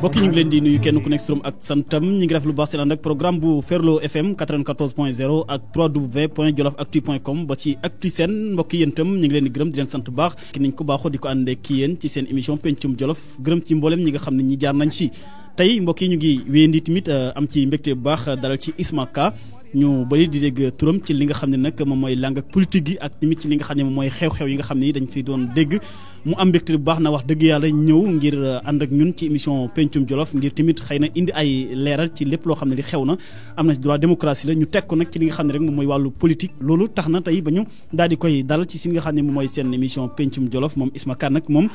mbokk yi ñu ngi leen di nuyu kenn ku nekk turam ak santam ñi ngi def lu baax seen ànd ak programme bu Ferlo FM 94.0 ak 3w.jolofactu.com ba ci Actu Sen mbokk yi yéen itam ñu ngi leen di gërëm di leen sant bu baax ki niñ ko baaxoo di ko àndee ki yéen ci seen émission pencum Jolof gërëm ci mboolem ñi nga xam ne ñi jaar nañ ci tey mbokk yi ñu ngi wéyandi tamit am ci mbégte bu baax dalal ci Isma Ka ñu bëri di dégg turam ci li nga xam ne nag moom mooy làng ak politique gi ak tamit ci li nga xam ne moom mooy xew-xew yi nga xam ne dañ fi doon dégg mu am mbégte bu baax na wax dëgg yàlla ñëw ngir ànd ak ñun ci émission pencum Jolof ngir tamit xëy na indi ay leeral ci lépp loo xam ne li xew na am na ci droit démocratie la ñu teg ko nag ci li nga xam ne rek moom mooy wàllu politique loolu tax na tey ba ñu daal di koy dalal ci si nga xam ne moom mooy seen émission pencum Jolof moom Isma Ka nag moom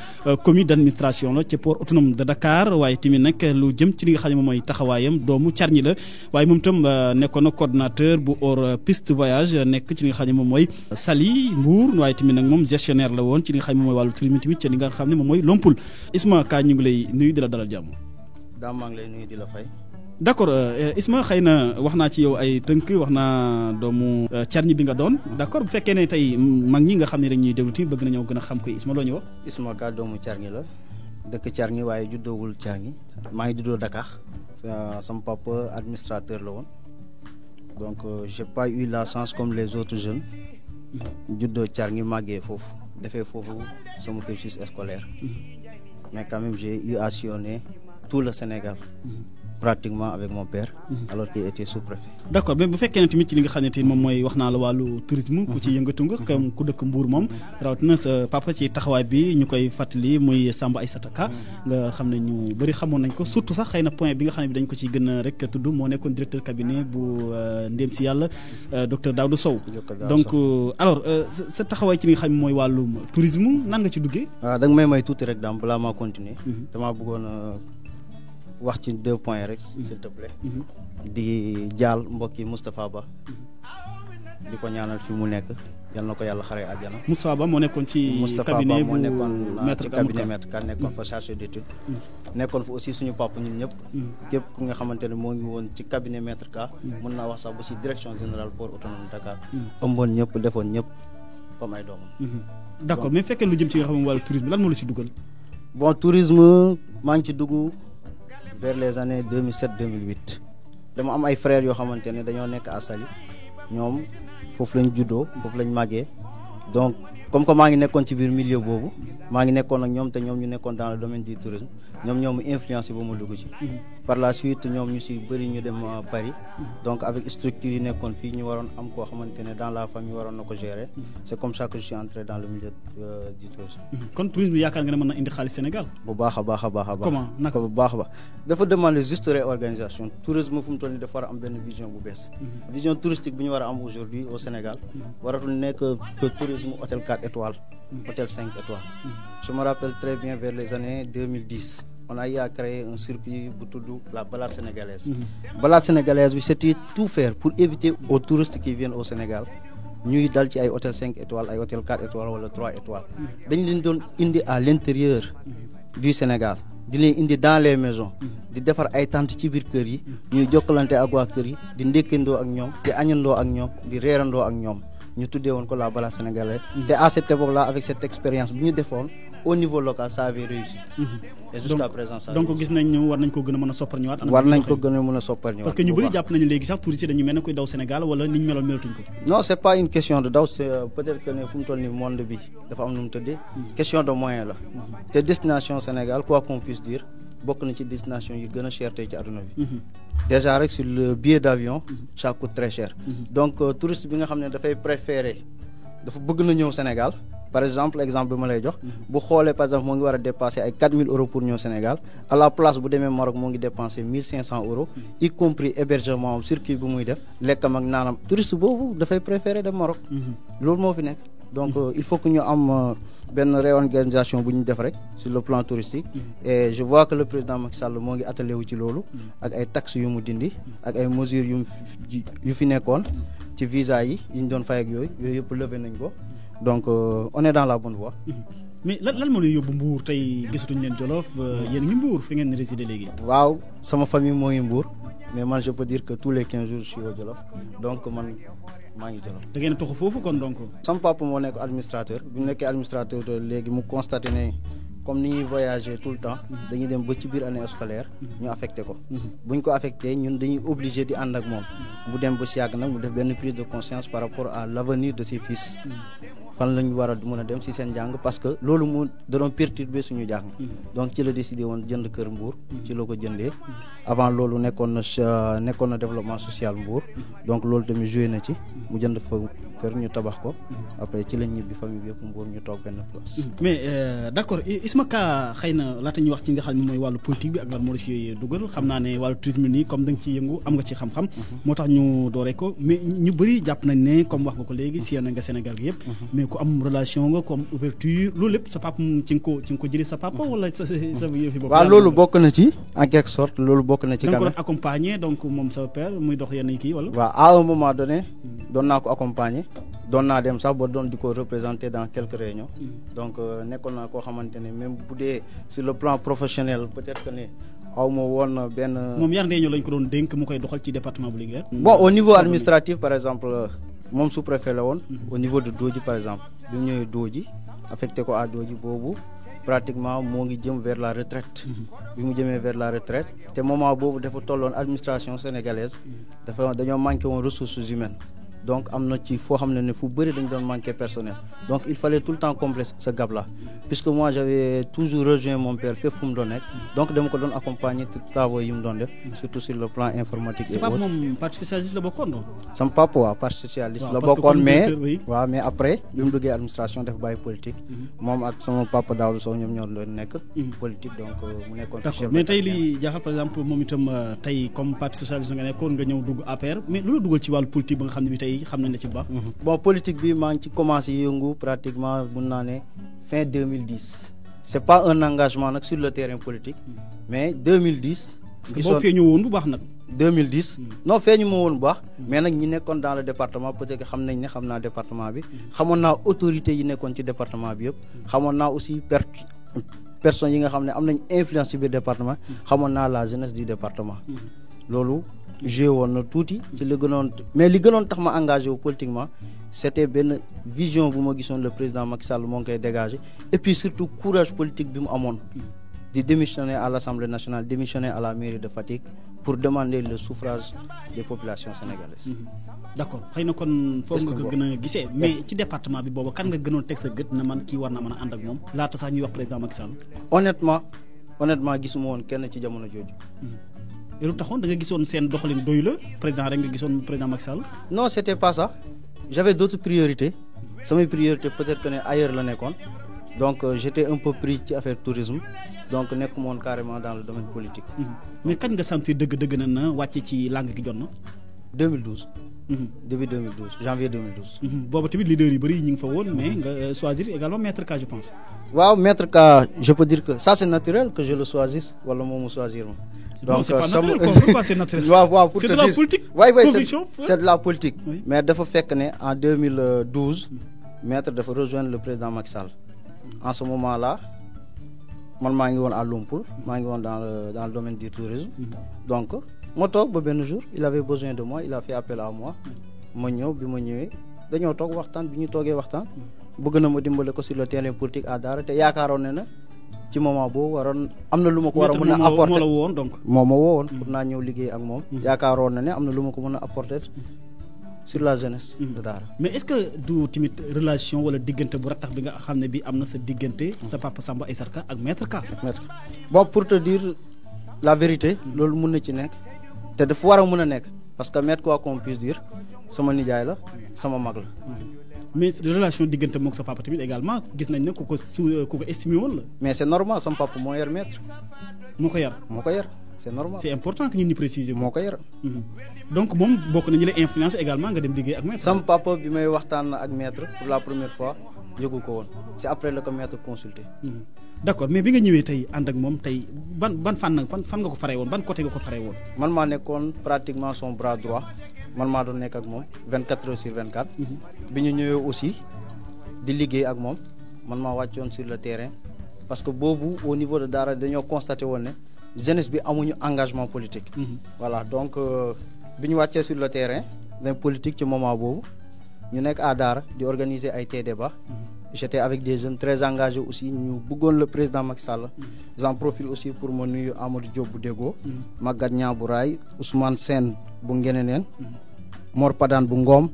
comité d'administration la ci port autonome de Dakar waaye tamit nag lu jëm ci li nga xam ne moom mooy taxawaayam doomu Carñi la waaye moom itam nekkoon na coordonnateur bu hors piste voyage nekk ci li nga xam ne moom mooy Saly Mbour waaye tamit nag moom gestionnaire la woon ci li nga xam ne moom mooy wàllu tourisme tamit ci li nga xam ne moom mooy Lompul Isma Ka ñu ngi lay nuyu di la dalal jàmm. daam maa ngi lay nuyu di la fay. d'accord Isma xëy na wax naa ci yow ay tënk wax naa doomu Carñi bi nga doon d'accord bu fekkee ne tey mag ñi nga xam ne dañuy déglu tamit bëgg nañoo gën a xam koy Isma loo ñu wax. Isma Ka doomu Carñi la dëkk Carñi waaye juddoowul Carñi maa ngi juddoo Dakar sama papa administrateur la woon. Donc j'ai pas eu la chance comme les autres jeunes juddoo Carñi màggee foofu defee foofu sama cursus scolaire mais quand même j'ai eu à sillonner tout le Sénégal pratiquement avec mon père alors qu'il était sous-préfet. D'accord mais bu fekkee ne tamit ci li nga xam ne moom mooy wax naa la wàllu tourisme ku ci yëngatu nga comme ku dëkk Mbour moom rawatina sa papa ci taxawaay bi ñu koy fàttali muy Samba Aïssata Ka nga xam ne ñu bëri xamoon nañ ko surtout sax xëy na point bi nga xam ne bi dañ ko ci gën a rek tudd moo nekkoon directeur cabinet bu ndéem si yàlla docteur Daouda Sow donc alors sa taxawaay ci li nga xam ne mooy wàllu tourisme nan nga ci duggee. da nga may tuuti rek daam balaa maa continuer damaa bëggoon wax ci 2 points rek s'il te plaît di jaal mbokki Moustapha Ba di ko ñaanal fi mu nekk yal na ko yàlla xaree àjjana. Moustapha Ba moo nekkoon ci cabinet bu maître Ka nekkoon fa chargé d'étude nekkoon fa aussi suñu papa ñun ñëpp képp ku nga xamante ne moo ngi woon ci cabinet maître Ka mën naa wax sax ba ci direction générale port autonome de Dakar ëmboon ñëpp defoon ñëpp comme ay doomam. d'accord mais fekkee lu jëm ci nga xam ne wàllu tourisme lan moo la ci dugal. bon tourisme maa ngi ci dugg vers les années 2007-2008 dama am ay frères yoo xamante ne dañoo nekk à Saly ñoom foofu lañ juddoo foofu lañ màggee donc comme que maa ngi nekkoon ci biir milieu boobu maa ngi nekkoon ak ñoom te ñoom ñu nekkoon dans le domaine du tourisme ñoom ñoo mu influencé ba mu dugg ci. par la suite ñoom ñu si bëri ñu dem Paris donc avec structure yi nekkoon fii ñu waroon am koo xamante ne dans la famille waroon na ko gérer c'est comme ça que je suis entré dans le milieu du tourisme. kon tourisme yaakaar nga ne mën na indi xaalis Sénégal. bu baax a baax a baax a baax. comment naka bu baax a baax dafa demander juste réorganisation tourisme fu mu toll nii dafa war a am benn vision bu bees. vision touristique bi ñu war a am aujourd'hui au Sénégal waratul nekk que tourisme hôtel 4 étoiles. hôtel 5 étoiles. Je me rappelle très bien vers les années 2010 on a eu à créer un circuit bu tudd la balade sénégalaise. balade sénégalaise bi c'était tout faire pour éviter aux touristes qui viennent au Sénégal ñuy dal ci ay hôtel 5 étoiles ay hôtel 4 étoiles wala 3 étoiles dañ leen doon indi à l'intérieur du Sénégal di leen indi dans les maisons di defar ay tentes ci biir kër yi ñuy jokkalante ak waa kër yi di ndékkandoo ak ñoom di añandoo ak ñoom di reerandoo ak ñoom ñu tuddee woon ko la balade sénégalaise te à cette époque là avec cette expérience bi ñu defoon au niveau local ça avait réussi. et jusqu'à présent ça donc gis nañ war nañ ko gën a mën a soppar ñëwaat. war nañ ko gën a mën a soppar ñëwaat. parce que ñu bëri jàpp nañu léegi sax touristes yi dañu mel ne koy daw Sénégal wala ni ñu meloon melatuñ ko. non c'est pas une question de daw c'est peut-être que ne fu mu toll nii monde bi dafa am nu mu tëddee. question de moyen la. te destination Sénégal quoi qu'on puisse dire bokk na ci destination yi gën a cher tey ci àdduna bi. déjà rek sur le billet d'avion ça coûte très cher. donc touriste bi nga xam ne dafay préférer dafa bëgg na ñëw Sénégal. par exemple bi ma lay jox bu xoolee par exemple moo ngi war a dépenser ay 4000 euros pour ñëw Sénégal à la place bu demee Maroc moo ngi dépenser 1500 euros y compris hébergement am circuit bi muy def lekkam ak naanam touriste boobu dafay préférer dem Maroc loolu moo fi nekk donc il faut que ñu am benn réorganisation bu ñu def rek sur le plan touristique et je vois que le président Macky Sall moo ngi attelé wu ci loolu ak ay taxes yu mu dindi ak ay mesures yu fi nekkoon ci visa yi ñu doon fay ak yooyu yëpp levé nañ ko donc on est dans la bonne voie. mais lan moo leen yóbbu Mbour tey gisatuñ leen Jolof yéen a ngi Mbour fi ngeen résider léegi. waaw sama famille moo ngi Mbour mais man je peux dire que tous les 15 jours je suis au Jolof donc man maa ngi Jolof. da ngeen a toxu foofu kon donc. sama papa moo nekk administrateur bi mu nekkee administrateur léegi mu constaté ne comme ni ñuy voyager tout le temps dañuy dem ba ci biir année scolaire ñu affecté ko buñ ko affecté ñun dañuy obligé di ànd ak moom mu dem ba si yàgg nag mu def benn prise de conscience par rapport à l'avenir de ses fils fan la ñu war a mën a dem si seen jàng parce que loolu mu da doon perturber suñu jàng donc ci la décidé woon jënd kër Mbour ci la ko jëndee avant loolu nekkoon na développement social Mbour donc loolu tamit joué na ci mu jënd fa kër ñu tabax ko après ci lañ ñibbi famille bi yëpp Mbour ñu toog benn place. mais d'accord Isma Ka xëy na laata ñuy wax ci nga xam ne mooy wàllu politique bi ak lan moo la ci dugal xam naa ne wàllu tourisme nii comme da nga ciy yëngu am nga ci xam-xam moo tax ñu dooree ko mais ñu bëri jàpp nañ ne comme wax nga ko léegi siyana nga Sénégal gi yëpp ku am relation nga ku am ouverture loolu lépp sa papa ci nga ko jëlee sa papa wala sa yëfi bopp. waaw loolu bokk na ci en quelque sorte loolu bokk na ci. da nga ko doon accompagner donc moom sa père muy dox yenn kii wala. waaw à un moment donné doon naa ko accompagner doon naa dem sax ba doon di ko représenter dans quelques réunions donc nekkoon naa koo xamante ne même bu dee sur le plan professionnel peut-être que ne aw ma woon benn. moom yan réunion lañ ko doon dénk mu koy doxal ci département bu Linguère. bon au niveau administratif par exemple. moom sous-préfet la woon au niveau de Dodji par exemple bi mu ñëwee Dodji affecté ko à Dodji boobu pratiquement moo ngi jëm vers la retraite bi mu jëmee vers la retraite te moment boobu dafa tolloon administration sénégalaise dañoo manqué woon ressources humaines donc am na ci foo xam ne fu bëri dañu doon manqué personnel donc il fallait tout le temps combler ce gap là puisque moi j'avais toujours rejoint mon père fépp fu mu doon nekk donc dama ko doon accompagner ci travaux yi mu doon def surtout sur le plan informatique et autres. moom parti socialiste la bokkoon donc. sama papa waaw parti socialiste la bokkoon mais après bi mu duggee administration def bàyyi politique moom ak sama papa Daouda Sow ñoom ñoo doon nekk politique donc mu nekkoon. d'accord mais tey li jaaxal par exemple moom itam tey comme parti socialiste nga nekkoon nga ñëw dugg APR mais lu la dugal ci wàllu politique ba nga xam ne bi tey xam nañ la ci bu baax. bon politique bi maa ngi ci commencé yëngu pratiquement mun naa ne fin 2010 c'est pas un engagement nag sur le terrain politique mais 2010. parce que boo feeñoo woon bu baax nag. 2010 non feeñu ma woon bu baax mais nag ñi nekkoon dans le département peut-être que xam nañ ne xam naa département bi xamoon naa autorités yi nekkoon ci département bi yëpp xamoon naa aussi personnes yi nga xam ne am nañ influence ci biir département xamoon naa la jeunesse du département loolu joué woon na tuuti ci li gënoon mais li gënoon tax ma engagé wu politiquement c'était benn vision bu ma gisoon le président Macky Sall moo ngi koy dégager et puis surtout courage politique bi mu amoon di démissionner à l'Assemblée nationale démissionner à la mairie de Fatick pour demander le suffrage des populations sénégalaises. d'accord xëy na kon foofu nga ko gën a gisee mais ci département bi booba kan nga gënoon teg sa gët na man kii war na mën a ànd ak moom laata sax ñuy wax président Macky Sall. honnêtement gisuma woon kenn ci jamono jooju. lu taxoon da nga gisoon seen doxalin doy la président rek nga gisoon président Macky Sall. non c'était pas ça j'avais d'autres priorités samay priorités peut-être que ne ailleurs la nekkoon donc j'étais un peu pris ci affaire tourisme donc nekkuma woon carrément dans le domaine politique. mais kañ nga sentir dëgg-dëgg na wàcce ci langue gi jot na. 2012. début 2012 janvier 2012. booba tamit leader yu bëri ñu ngi fa woon mais nga choisir également Maître Ka je pense. waaw Maître Ka je peux dire que ça c'est naturel que je le choisisse wala moom mu choisir ma. donc c'est pas naturel pourquoi c'est naturel. waaw pour c'est te de la dire politique. waay conviction c'est de la politique. Oui. mais dafa fekk ne en 2012 Maître dafa rejoindre le président Macky Sall. en ce moment là man maa ngi woon à Lompoul maa ngi woon dans le domaine du tourisme. donc ma toog ba benn jour il avait besoin de moi il a fait appel à moi ma ñëw bi ma ñëwee dañoo toog waxtaan bi ñu toogee waxtaan bëgg na ma dimbale ko sur le terrain politique à Daara te yaakaaroon ne na ci moment boobu waroon am na lu ma ko war a mën a apporter moo la woon donc. moo ma woowoon pour naa ñëw liggéey ak moom yaakaaroon na ne am na lu ma ko mën a apporter sur la jeunesse de Daara. mais est-ce que du tamit relation wala diggante bu rattax bi nga xam ne bi am na sa diggante sa papa Samba Aïssata Ka ak Maître Ka. bon pour te dire la vérité loolu mun na ci nekk te dafa war a mën a nekk parce que Maître quoi qu'on puisse dire sama nijaay la sama mag la. mais relation diggante mook sa papa tamit également gis nañ ne ku ko estimé woon la. mais c'est normal sama papa moo yar Maître. moo ko yar. c'est normal. c'est important que ñun ñu préciser moo ko yar. donc moom bokk na ñu la influence également nga dem liggéey ak Maître. sama papa bi may waxtaan ak Maître pour la première fois yëgu ko woon c'est après la ko Maître consulté. d'accord mais bi nga ñëwee tey ànd ak moom tey ban fan nga ko faree woon ban côté nga ko faree woon. man maa nekkoon pratiquement son bras droit man maa doon nekk ak moom 24 heures sur 24. bi ñu ñëwee aussi di liggéey ak moom man maa wàccoon sur le terrain parce que boobu au niveau de Daara dañoo constaté woon ne jeunesse bi amuñu engagement politique. voilà donc bi ñu wàccee sur le terrain dañ politique ci moment boobu ñu nekk à Daara di organiser ay débat j'étais avec des jeunes très engagés aussi ñu bëggoon le président Macky Sall. J'en profite aussi pour ma nuyu Amadou Diop bu Déggo. Maguette Niang bu Raay Ousmane Sène bu Ngeneneen. Mor Padane bu Ngom.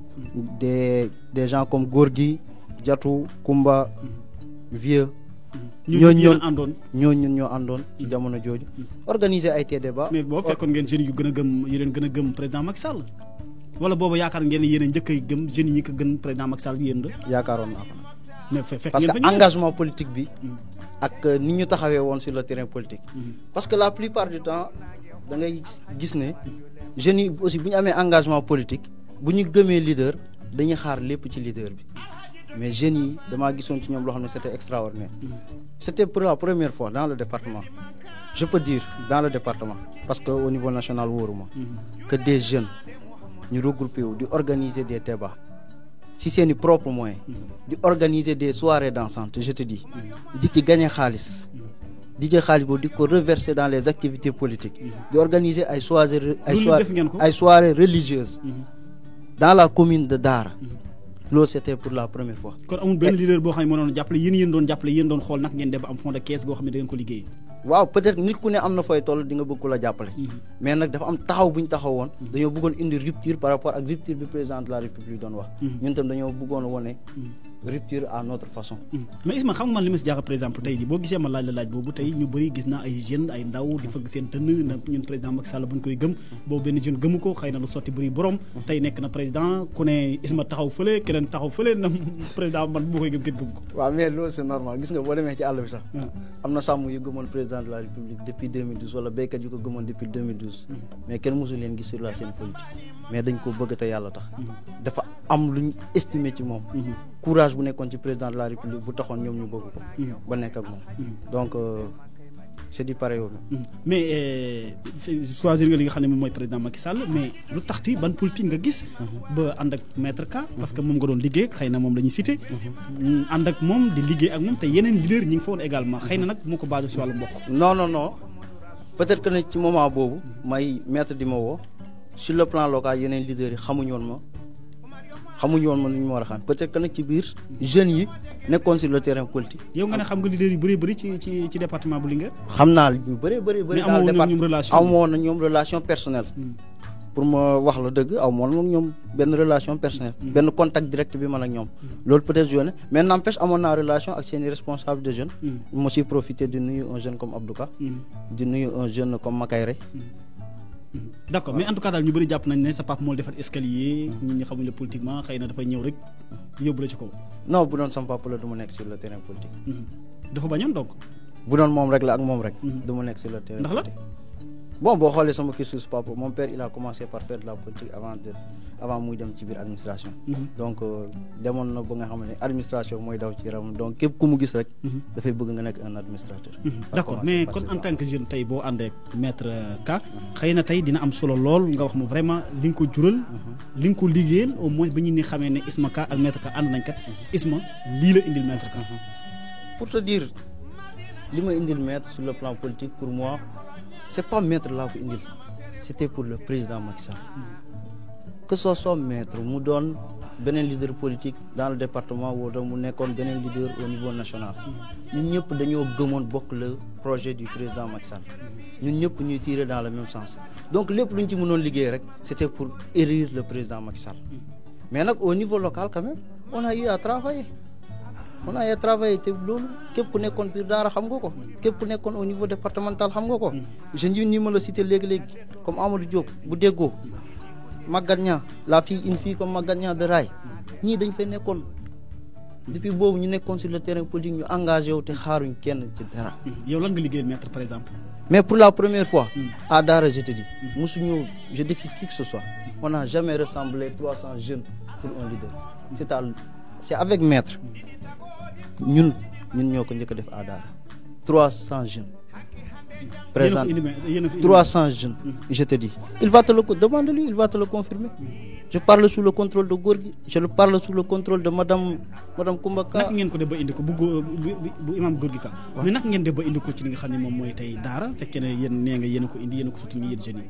des gens comme Gorgui Diatou Kumba Vieux. ñooñu ñoo àndoon ci jamono jooju. organiser ay débat. mais boo fekkoon ngeen jeunes yu leen gën a gëm président Macky Sall. wala boobu yaakaar ngeen yéen a njëkk a gëm jeunes yi ñi ko gën président Macky Sall yéen la. yaakaaroon naa ko. mais fekk parce que engagement politique bi. ak ni ñu taxawee woon sur le terrain politique. parce que la plupart du temps da ngay gis ne jeunes yi aussi bu ñu amee engagement politique bu ñu gëmee leader dañuy xaar lépp ci leader bi. mais jeunes yi damaa gisoon ci ñoom loo xam ne c'était extraordinaire. C'était pour la première fois dans le département. Je peux dire dans le département parce que au niveau national wóoruma que des jeunes ñu regroupé wu di organiser des débats si seeni propre moyen di organiser des soirées dansantes je te dis di ci gagner xaalis di jël xaalis boobu di ko reverser dans les activités politiques di organiser ay soirées religieuses dans la commune de Daara. loolu c'était pour la première fois. kon amul benn leader boo xam ne moo doon jàppale yéen doon jàppale yéen doon xool nag ngeen def am fond de caisse goo xam ne da ngeen ko liggéey. waaw peut-être nit ku ne am na fooy toll di nga bëgg ku la jàppale. mais nag dafa am taxaw bu ñu taxawoon. dañoo bëggoon indi rupture par rapport ak rupture bi président de la république doon wax. ñun tam dañoo bëggoon wone rupture à notre façon. mais Isma xam nga man li ma si jaaxal par exemple tey jii boo gisee ma laaj boobu tey ñu bëri gis naa ay jeunes ay ndaw di fëgg seen tënn na ñun président Macky Sall bu ñu koy gëm boobu benn jeune gëmu ko xëy na lu sotti bëri borom. tey nekk na président ku ne Isma taxaw fële keneen taxaw fële na président man bu koy gëm kenn gëm ko. waaw mais loolu c'est normal gis nga boo demee ci àll bi sax. am na sàmm yu gëmoon président de la république depuis 2012 wala béykat yu ko gëmoon depuis 2012. mais kenn mosul leen gis sur la scène politique mais dañ ko bëgg te yàlla tax. dafa am lu ñu estimé ci moom. courage bu nekkoon ci président de la république bu taxoon ñoom ñu bëgg ko. ba nekk ak moom. donc c'est du pareil. mais choisir nga li nga xam ne moom mooy président Macky Sall mais lu taxti ban politique nga gis. ba ànd ak maître Ka. parce que moom nga doon liggéey xëy na moom la ñuy cité. ànd ak moom di liggéey ak moom te yeneen leader ñi ngi fa woon également xëy na nag moo ko basé si wàllu mbokk. non peut-être que ne ci moment boobu may maître di ma woo sur le plan local yeneen leaders yi xamuñu woon ma nu ñu ma war a xam peut-être que nag ci biir jeunes yi nekkoon sur le terrain politique. yow nga ne xam nga leader yu bëri ci département bu Linguère. xam naa ñu bëri. dans le département amoon na ñoom relation personnelle. pour ma wax la dëgg amoon na ñoom benn relation personnelle. benn contact direct bi man ak ñoom. loolu peut-être joué mais n'empêche amoon naa relation ak seeni responsable de jeunes. ma si profité di nuyu un jeune comme Abdou Ka. di nuyu un jeune comme Makayre. d'accord mais en tout cas daal ñu bëri jàpp nañ ne sa papa moo defar escalier ñun ñi xamuñ la politiquement xëy na dafay ñëw rek yóbbu la ci kaw. non bu doon sama papa la du ma nekk sur le terrain politique. dafa bañoon donc. bu doon moom rek la ak moom rek. du ma nekk sur le terrain politique. ndax la bon boo xoolee sama cursus papa mon père il a commencé par faire de la politique avant muy dem ci biir administration. donc demoon na ba nga xam ne administration mooy daw ci yaram donc képp ku mu gis rek. dafay bëgg nga nekk un administrateur. d'accord mais kon en tant que jeune tey boo àndee ak maître Ka xëy na tey dina am solo lool nga wax ma vraiment li nga ko jural. li nga ko liggéeyal au moins ba ñu ni xamee ne Isma Ka ak maître Ka ànd nañ kat Isma lii la indil maître Ka. pour te dire li ma indil maître sur le plan politique pour moi. c'est pas maître laa ko indil c'était pour le président Macky Sall que ce soit maître mu doon beneen leader politique dans le département wala mu nekkoon beneen leader au niveau national ñun ñëpp dañoo gëmoon bokk le projet du président Macky Sall ñun ñëpp ñuy tirer dans le même sens donc lépp lu ñu ci mënoon liggéey rek c'était pour élire le président Macky Sall mais nag au niveau local quand même on a eu à travailler te loolu képp ku nekkoon biir Daara xam nga ko képp ku nekkoon au niveau départemental xam nga ko jeunes yi ni ma la cité léegi comme Amadou Diop bu Déggo Maguette Niang une fille comme Maguette Niang de Raay ñii dañ fay nekkoon depuis boobu ñu nekkoon sur le terrain politique ñu engagé wu te xaaruñ kenn ci dara. yow lan nga liggéey maître par exemple. mais pour la première fois. à Daara je te dis. mosuñu je défie qui que ce soit. on n'a jamais rassemblé 300 jeunes pour un leader. c'est avec maître. ñun ñoo ko njëkk a def à Daara 300 jeunes. présent 300 jeunes. je te dis il va te le demande-lui il va te le confirmer. je parle sous le contrôle de Gorgui je parle sous le contrôle de madame Koumba Ka. naka ngeen ko def ba indi ko bu imam Gorgui Ka. mais naka ngeen def ba indi ko ci li nga xam ne moom mooy tey Daara fekkee ne yéen nee nga yéen a ko indi yéen a ko soutenir yéen jeunes yi.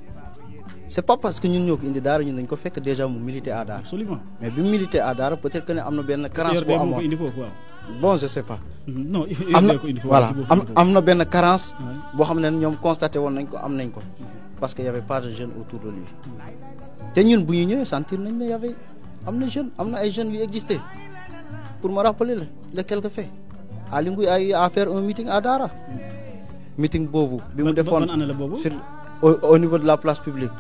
c'est pas parce que ñun ñoo ko indi Daara ñun dañ ko fekk déjà mu militer à Daara. absolument mais bi mu militer à Daara peut-être que ne am na benn carence boo amoon bon je sais pas. non voilà am na benn carence boo xam ne ñoom constaté woon nañ ko am nañ ko parce que y avait pas de jeunes autour de lui te ñun bu ñu ñëwee sentir nañ ne am na ay jeunes yu existé pour me rappeler le quelques faits Aly Ngouille a eu à faire un meeting à Dara meeting boobu bi mu defoon sur au niveau de la place publique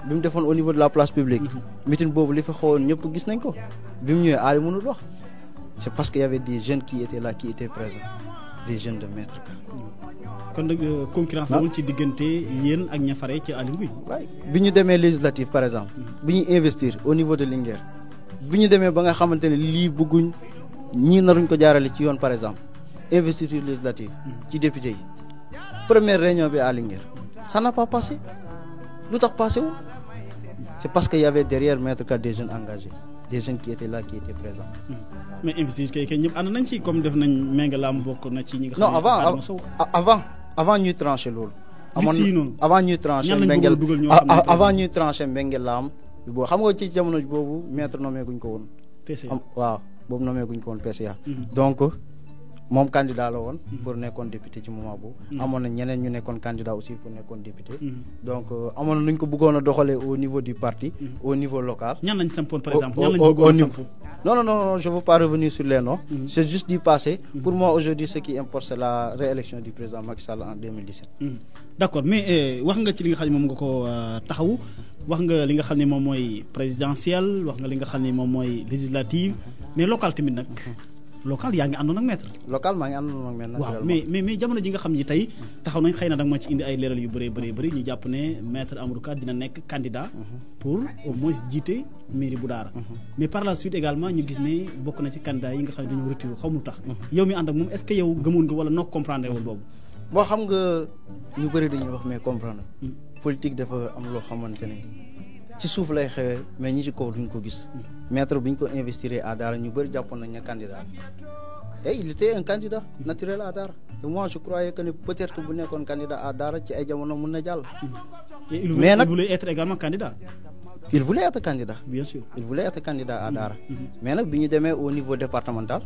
bi mu defoon au niveau de la place publique meeting boobu li fa xawoon ñëpp gis nañ ko bi mu ñëwee Aly mënul wax c'est parce qu'il y avait des jeunes qui étaient là qui étaient présents des jeunes de Maître Ka. kon nag concurrence la woon ci diggante yéen ak ña fare ci Aly Ngouille. waaye bi ñu demee législative par exemple. bi ñuy investir au niveau de Linguère. bi ñu demee ba nga xamante ne lii bëgguñ ñii naruñ ko jaarale ci yoon par exemple investiture législative. ci député yi. première réunion bi à Linguère. ça n'a pas passé lu tax passé wu. c'est parce qu'il y avait derrière Maître Ka des jeunes engagés. des jeunes qui étaient là qui étaient présents. mais investisseurs kay ñëpp ànd nañ ci comme def nañ méngalaam bokk na ci ñi nga xam ne avant ñuy trancher loolu. avant ñuy trancher méngalaam boo xam nga ci jamono boobu maître nommé guñ ko woon. PCA waaw boobu nommé guñ ko woon PCA. donc moom candidat la woon. pour nekkoon député ci moment boobu. amoon na ñeneen ñu nekkoon candidat aussi pour nekkoon député. donc amoon na nuñ ko bëggoon a doxalee au niveau du parti. au niveau local. ñan lañ sampoon par exemple ñan lañ bëggoon a samp. non je veux pas revenir sur les noms. c'est juste du passé. pour moi aujourd'hui ce qui importe c'est la réélection du président Macky Sall en 2017. d'accord mais wax nga ci li nga xam ne moom nga ko taxaw wax nga li nga xam ne moom mooy présidentielle wax nga li nga xam ne moom mooy législative mais local tamit nag. local yaa ngi àndoon ak maître. local maa ngi àndoon ak maître. waaw mais jamono ji nga xam ni tey taxaw nañ xëy na danga ma ci indi ay leeral yu bëri ñu jàpp ne maître Amadou Ka dina nekk candidat. pour au moins jiite mairie bu Daara. mais par la suite également ñu gis ne bokk na ci candidat yi nga xam ne dañoo retiré xaw mu tax. yow mi ànd ak moom est-ce que yow gëmoon nga wala noo comprendre woon boobu. boo xam nga ñu bëri dañuy wax mais comprendre. politique dafa am loo xamante ne ci suuf lay xewee mais ñi ci kaw duñ ko gis. maître bi ñu ko investir à Daara ñu bëri jàppoon nañ ne candidat et il était un candidat naturel à Daara et moi je croyais que peut-être que bu nekkoon candidat à Daara ci ay jamono mun na jàll. mais nag il voulait être également candidat. il voulait être candidat. bien sûr il voulait être candidat à Daara. mais nag bi ñu demee au niveau départemental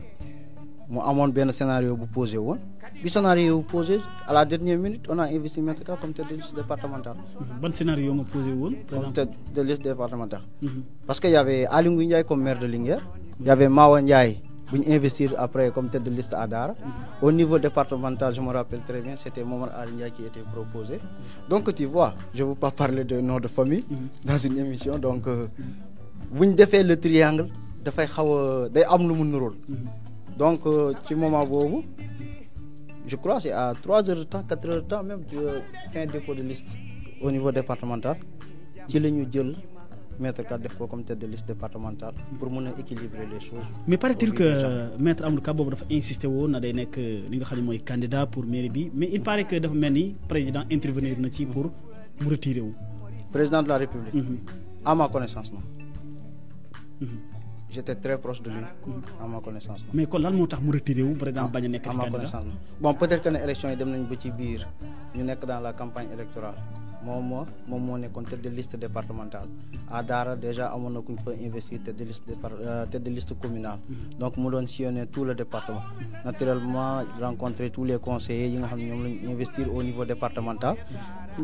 mu amoon benn scénario bu posé woon bi scénario bu posé à la dernière minute on a investi Maître Ka comme tête de liste départementale. ban scénario ma posé woon. comme tête de liste départementale. parce que y avait Aly Ngouille Ndiaye comme maire de Linguère. y avait Mawa Ndiaye bu ñu investir après comme tête de liste à Daara. au niveau départemental je me rappelle très bien c'était Momar Aly Ndiaye qui était proposé. donc tu vois je veux pas parler de nom de famille. dans une émission donc bu ñu defee le triangle dafay xaw a day am lu mu nuróol. donc ci moment boobu je crois c'est à 3 heures de temps 4 heures de temps même fin dépôt de liste au niveau départemental ci la ñu jël Maître Ka def ko comme tête de liste départementale pour mën a équilibrer les choses. mais paraît-il que Maître Amadou Ka boobu dafa insister woon na day nekk li nga xam ne mooy candidat pour mairie bi mais il paraît que dafa mel ni président intervenir na ci pour mu retirer wu. président de la République. à ma connaissance non. j'étais très proche de lui. à ma connaissance non. mais kon lan moo tax mu retiré wu par exemple bañ a nekk. à ma connaissance non bon peut-être que ne élection yi dem nañ ba ci biir ñu nekk dans la campagne électorale moom moo nekkoon tête de liste départementale à Daara déjà amoon na ku ñu fa investir tête de liste communale. donc mu doon sillonner tout le département. naturellement rencontrer tous les conseillers yi nga xam ne ñoom la ñu investir au niveau départemental.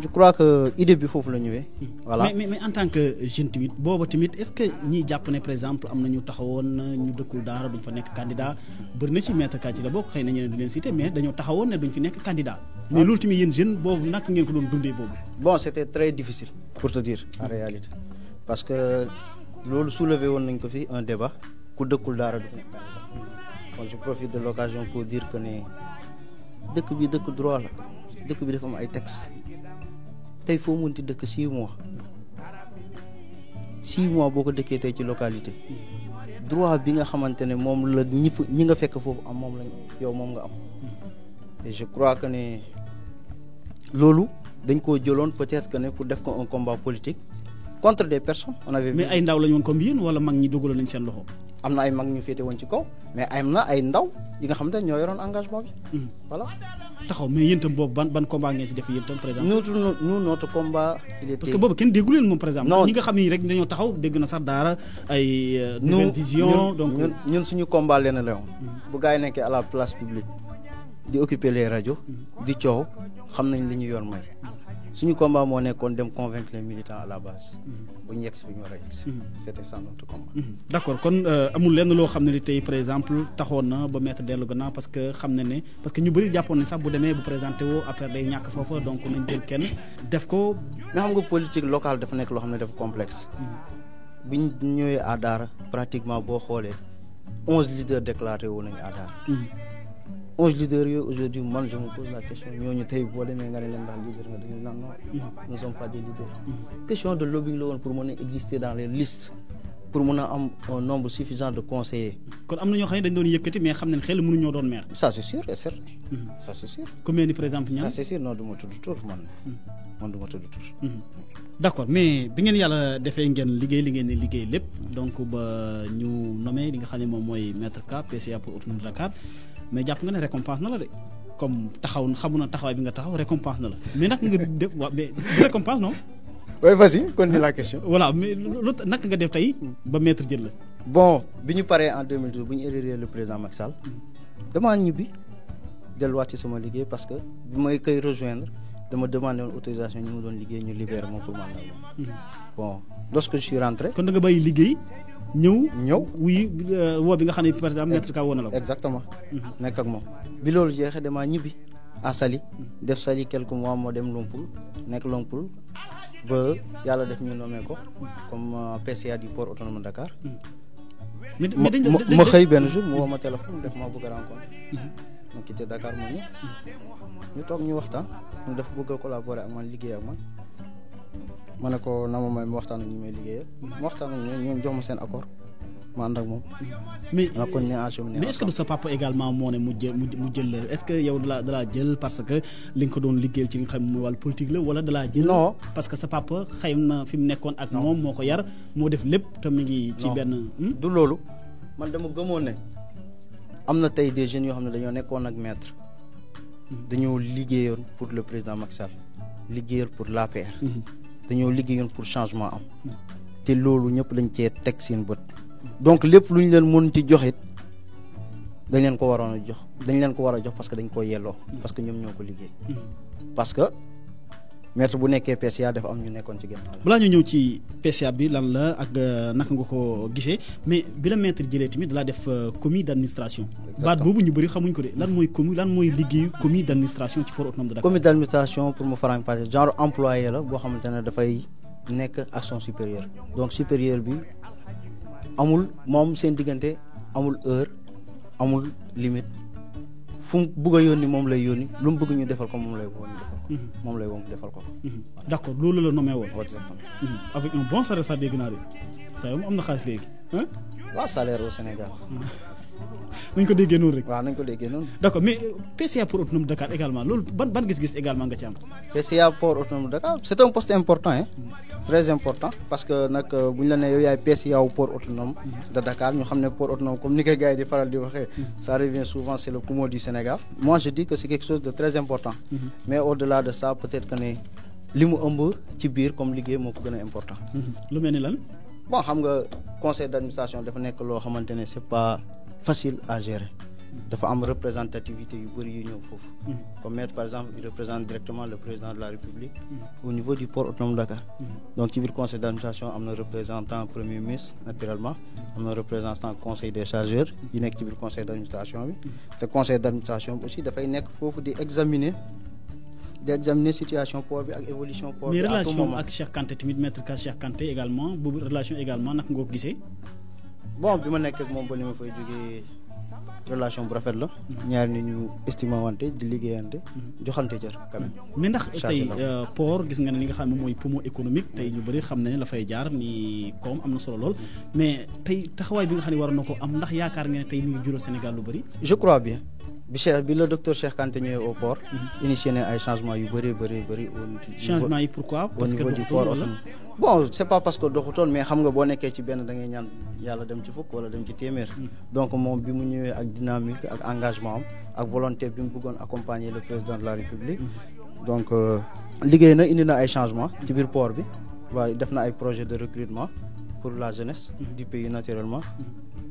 je crois que idée bi foofu la ñëwee. voilà mais en tant que jeune tamit booba tamit est-ce que ñiy jàpp ne par exemple am na ñu taxawoon ñu dëkkul Daara duñ fa nekk candidat bëri na ci Maître Ka ci la bokk xëy na ñeneen du leen citer mais dañoo taxawoon ne duñ fi nekk candidat. mais loolu tamit yéen jeune boobu naka ngeen ko doon dundee boobu. bon c'était très difficile pour te dire en réalité parce que loolu soulevé woon nañ ko fi un débat ku dëkkul Daara du fi nekk candidat. kon je profite de l'occasion pour dire que ne dëkk bi dëkk droit la dëkk bi dafa am ay textes. tey foo munti dëkk 6 mois 6 mois boo ko dëkkee tey ci localité droit bi nga xamante ne moom la ñi nga fekk foofu am moom lañ yow moom nga am et je crois que ne loolu dañ koo jëloon peut-être que ne pour def ko un combat politique contre des personnes on avait mais ay ndaw lañu woon comme yéen wala mag ñi dugaloon nañ seen loxo. am na ay mag ñu féete woon ci kaw mais am na ay ndaw yi nga xamante ne ñoo yoroon engagement bi. voilà. taxaw mais yéen itam boobu ban combat ngeen ci def yéen itam par exemple. nous notre combat. il était parce que boobu kenn déggu leen moom par exemple. ñi nga xam ni rek dañoo taxaw dégg na sax daara ay. nouvelle vision donc ñun suñu combat lenn la woon. bu gars yi nekkee à la place publique di occuper les rajo. di coow xam nañ li ñu yor may. suñu combat moo nekkoon dem convaincre les militants à la base. bu ñu yegg si bu ñu war a yegg si. c'était ça notre combat. d'accord kon amul lenn loo xam ne ni tey par exemple taxoon na ba mettre dellu gannaaw parce que xam na ne parce que ñu bëri jàppoon ne sax bu demee bu présenté woo après day ñàkk foofa donc nañ jël kenn def ko. mais xam nga politique locale dafa nekk loo xam ne dafa complexe. bi ñu ñëwee à Daara pratiquement boo xoolee 11 leaders déclarés wu nañu à Daara. 11 leaders yooyu aujourd'hui man je me pose la question ñooñu tey boo demee nga ne leen ndax leader nga dañu naan non nous ne sommes pas des leaders. question de lobbying la woon pour mën a exister dans les listes pour mën a am un nombre suffisant de conseillers. kon am na ñoo xam ne dañ doon yëkkati mais xam nañ xel mënuñoo doon maire. ça c'est sûr et certain. ça c'est sûr. combien ni par exemple ñaan ça c'est sûr non du ma tudd tur man du ma tudd tur. d'accord mais bi ngeen yàlla defee ngeen liggéey li ngeen di liggéey lépp donc ba ñu nommé li nga xam ne moom mooy maître Ka PCA pour Autonome de Dakar. mais jàpp nga ne récompense na la de comme taxaw xamu na taxawaay bi nga taxaw récompense na la mais naka nga def waaw mais récompense non. oui vas-y continue la question. voilà mais naka nga def tey ba maître jël la. bon bi ñu paree en 2012 bu ñu élire le président Macky Sall damaa ñibbi delluwaat ci sama liggéey parce que bi may koy rejoindre dama demandé woon autorisation ñu mu doon liggéey ñu libéré moom pour mandat bon lorsque je suis rentré. kon da nga bàyyi liggéey. ñëw wuy woo bi nga xam ne par exemple maître Ka woon na la ko. exactement. nekk ak moom bi loolu jeexee damaa ñibbi à Saly def Saly quelques mois moo dem Lompoul nekk Lompoul ba yàlla def ñu nommé ko comme PCA du port autonome de Dakar. mais ma xëy benn jour mu woo ma téléphone mu def ma bëgg a rencontre. ma quitté Dakar ma ñëw ñu toog ñu waxtaan mu def bëgg a collaborer ak man liggéey ak man. ma ne ko na ma may ma waxtaan ak ñu may liggéeyal. ma waxtaan ak ñoom jox ma seen accord ma ànd ak moom. mais est-ce que du sa papa également moo ne mu jël la est-ce que yow dalaa jël parce que li nga ko doon liggéeyal ci nga xam ne wàllu politique la wala dalaa jël. non parce que sa papa xëy na fi mu nekkoon ak moom moo ko yar moo def lépp te mu ngi. ci benn. du loolu man dama gëmoon ne am na tey des jeunes yoo xam ne dañoo nekkoon ak maître. dañoo liggéeyoon pour le président Macky Sall liggéeyoon pour l'APR. dañoo liggéeyoon pour changement am te loolu ñëpp lañ cee teg seen bët donc lépp lu ñu leen mën ci joxit dañ leen ko waroon a jox dañ leen ko war a jox parce que dañ ko yelloo parce que ñoom ñoo ko liggéey parce que maître bu nekkee PCA dafa am ñu nekkoon ci ginnaaw. balaa ñu ñëw ci PCA bi lan la ak naka nga ko gisee mais bi la maître jëlee tamit dalaa def commis d'administration. baat boobu ñu bëri xamuñ ko de lan mooy commis lan mooy liggéeyu commis d'administration ci port autonome de Dakar. commis d'administration pour mu faram fàcce genre employé la boo xamante ne dafay nekk action supérieure donc supérieur bi amul moom seen diggante amul heure amul limite fu mu bëgg a yónni moom lay yónni lu mu bëgg ñu defal ko moom lay woo ñu defal ko. moom lay woo defal ko. d'accord loolu la nommé woon. exactement. avec un bon salaire sax dégg naa de saa yow am na xaalis léegi. waaw salaire au Sénégal. nañ ko déggee noonu rek. waaw nañ ko déggee noonu. d'accord mais PCA port autonome de Dakar également loolu ban gis-gis également nga ci am. PCA port autonome de Dakar c'est un poste important hein. très important parce que nag bu ñu la nee yow yaay PCA wu port autonome de Dakar ñu xam ne port autonome comme ni koy gars yi di faral di waxee. ça revient souvent c'est le poumon du Sénégal. moi je dis que c'est quelque chose de très important. mais au-delà de ça peut-être que ne li mu ëmb ci biir comme liggéey moo ko gën a important. lu mel ni lan. bon xam nga conseil d'administration dafa nekk loo xamante ne c'est pas facile à gérer. dafa am représentativité yu bëri yu ñëw foofu. comme maître par exemple il représente directement le président de la République. au niveau du port autonome de Dakar. donc ci biir conseil d'administration am na représentant premier ministre naturellement am na représentant conseil des chargeurs yi nekk ci biir conseil d'administration bi. te conseil d'administration bi aussi dafay nekk foofu di examiner situation port bi ak évolution port bi. mais relation ak Cheikh Kanté tamit maître Ka Cheikh Kanté également boobu relation également naka nga ko gisee. bon bi ma nekk ak moom ba ni ma fay jógee relation bu rafet la. ñaari nit ñu estimé wante di liggéeyante. joxante cër quand même. mais ndax tey port gis nga ne li nga xam ne mooy poumon économique tey ñu bëri xam ne la fay jaar ni koom am na solo lool mais tey taxawaay bi nga xam ne war na ko am ndax yaakaar nga ne tey mi ngi jural Sénégal lu bëri. je crois bien bi le docteur Cheikh Kanté ñëwee au port. initié na ay changements yu bëri. changement yi pourquoi parce que du port bon c'est pas parce que doxutoon mais xam nga boo nekkee ci benn da ngay ñaan yàlla dem ci fukk wala dem ci téeméer. donc moom bi mu ñëwee ak dynamique ak engagement am ak volonté bi mu bëggoon accompagner le président de la République. donc liggéey na indi na ay changements ci biir port bi. waaye def na ay projets de recrutement pour la jeunesse. du pays naturellement.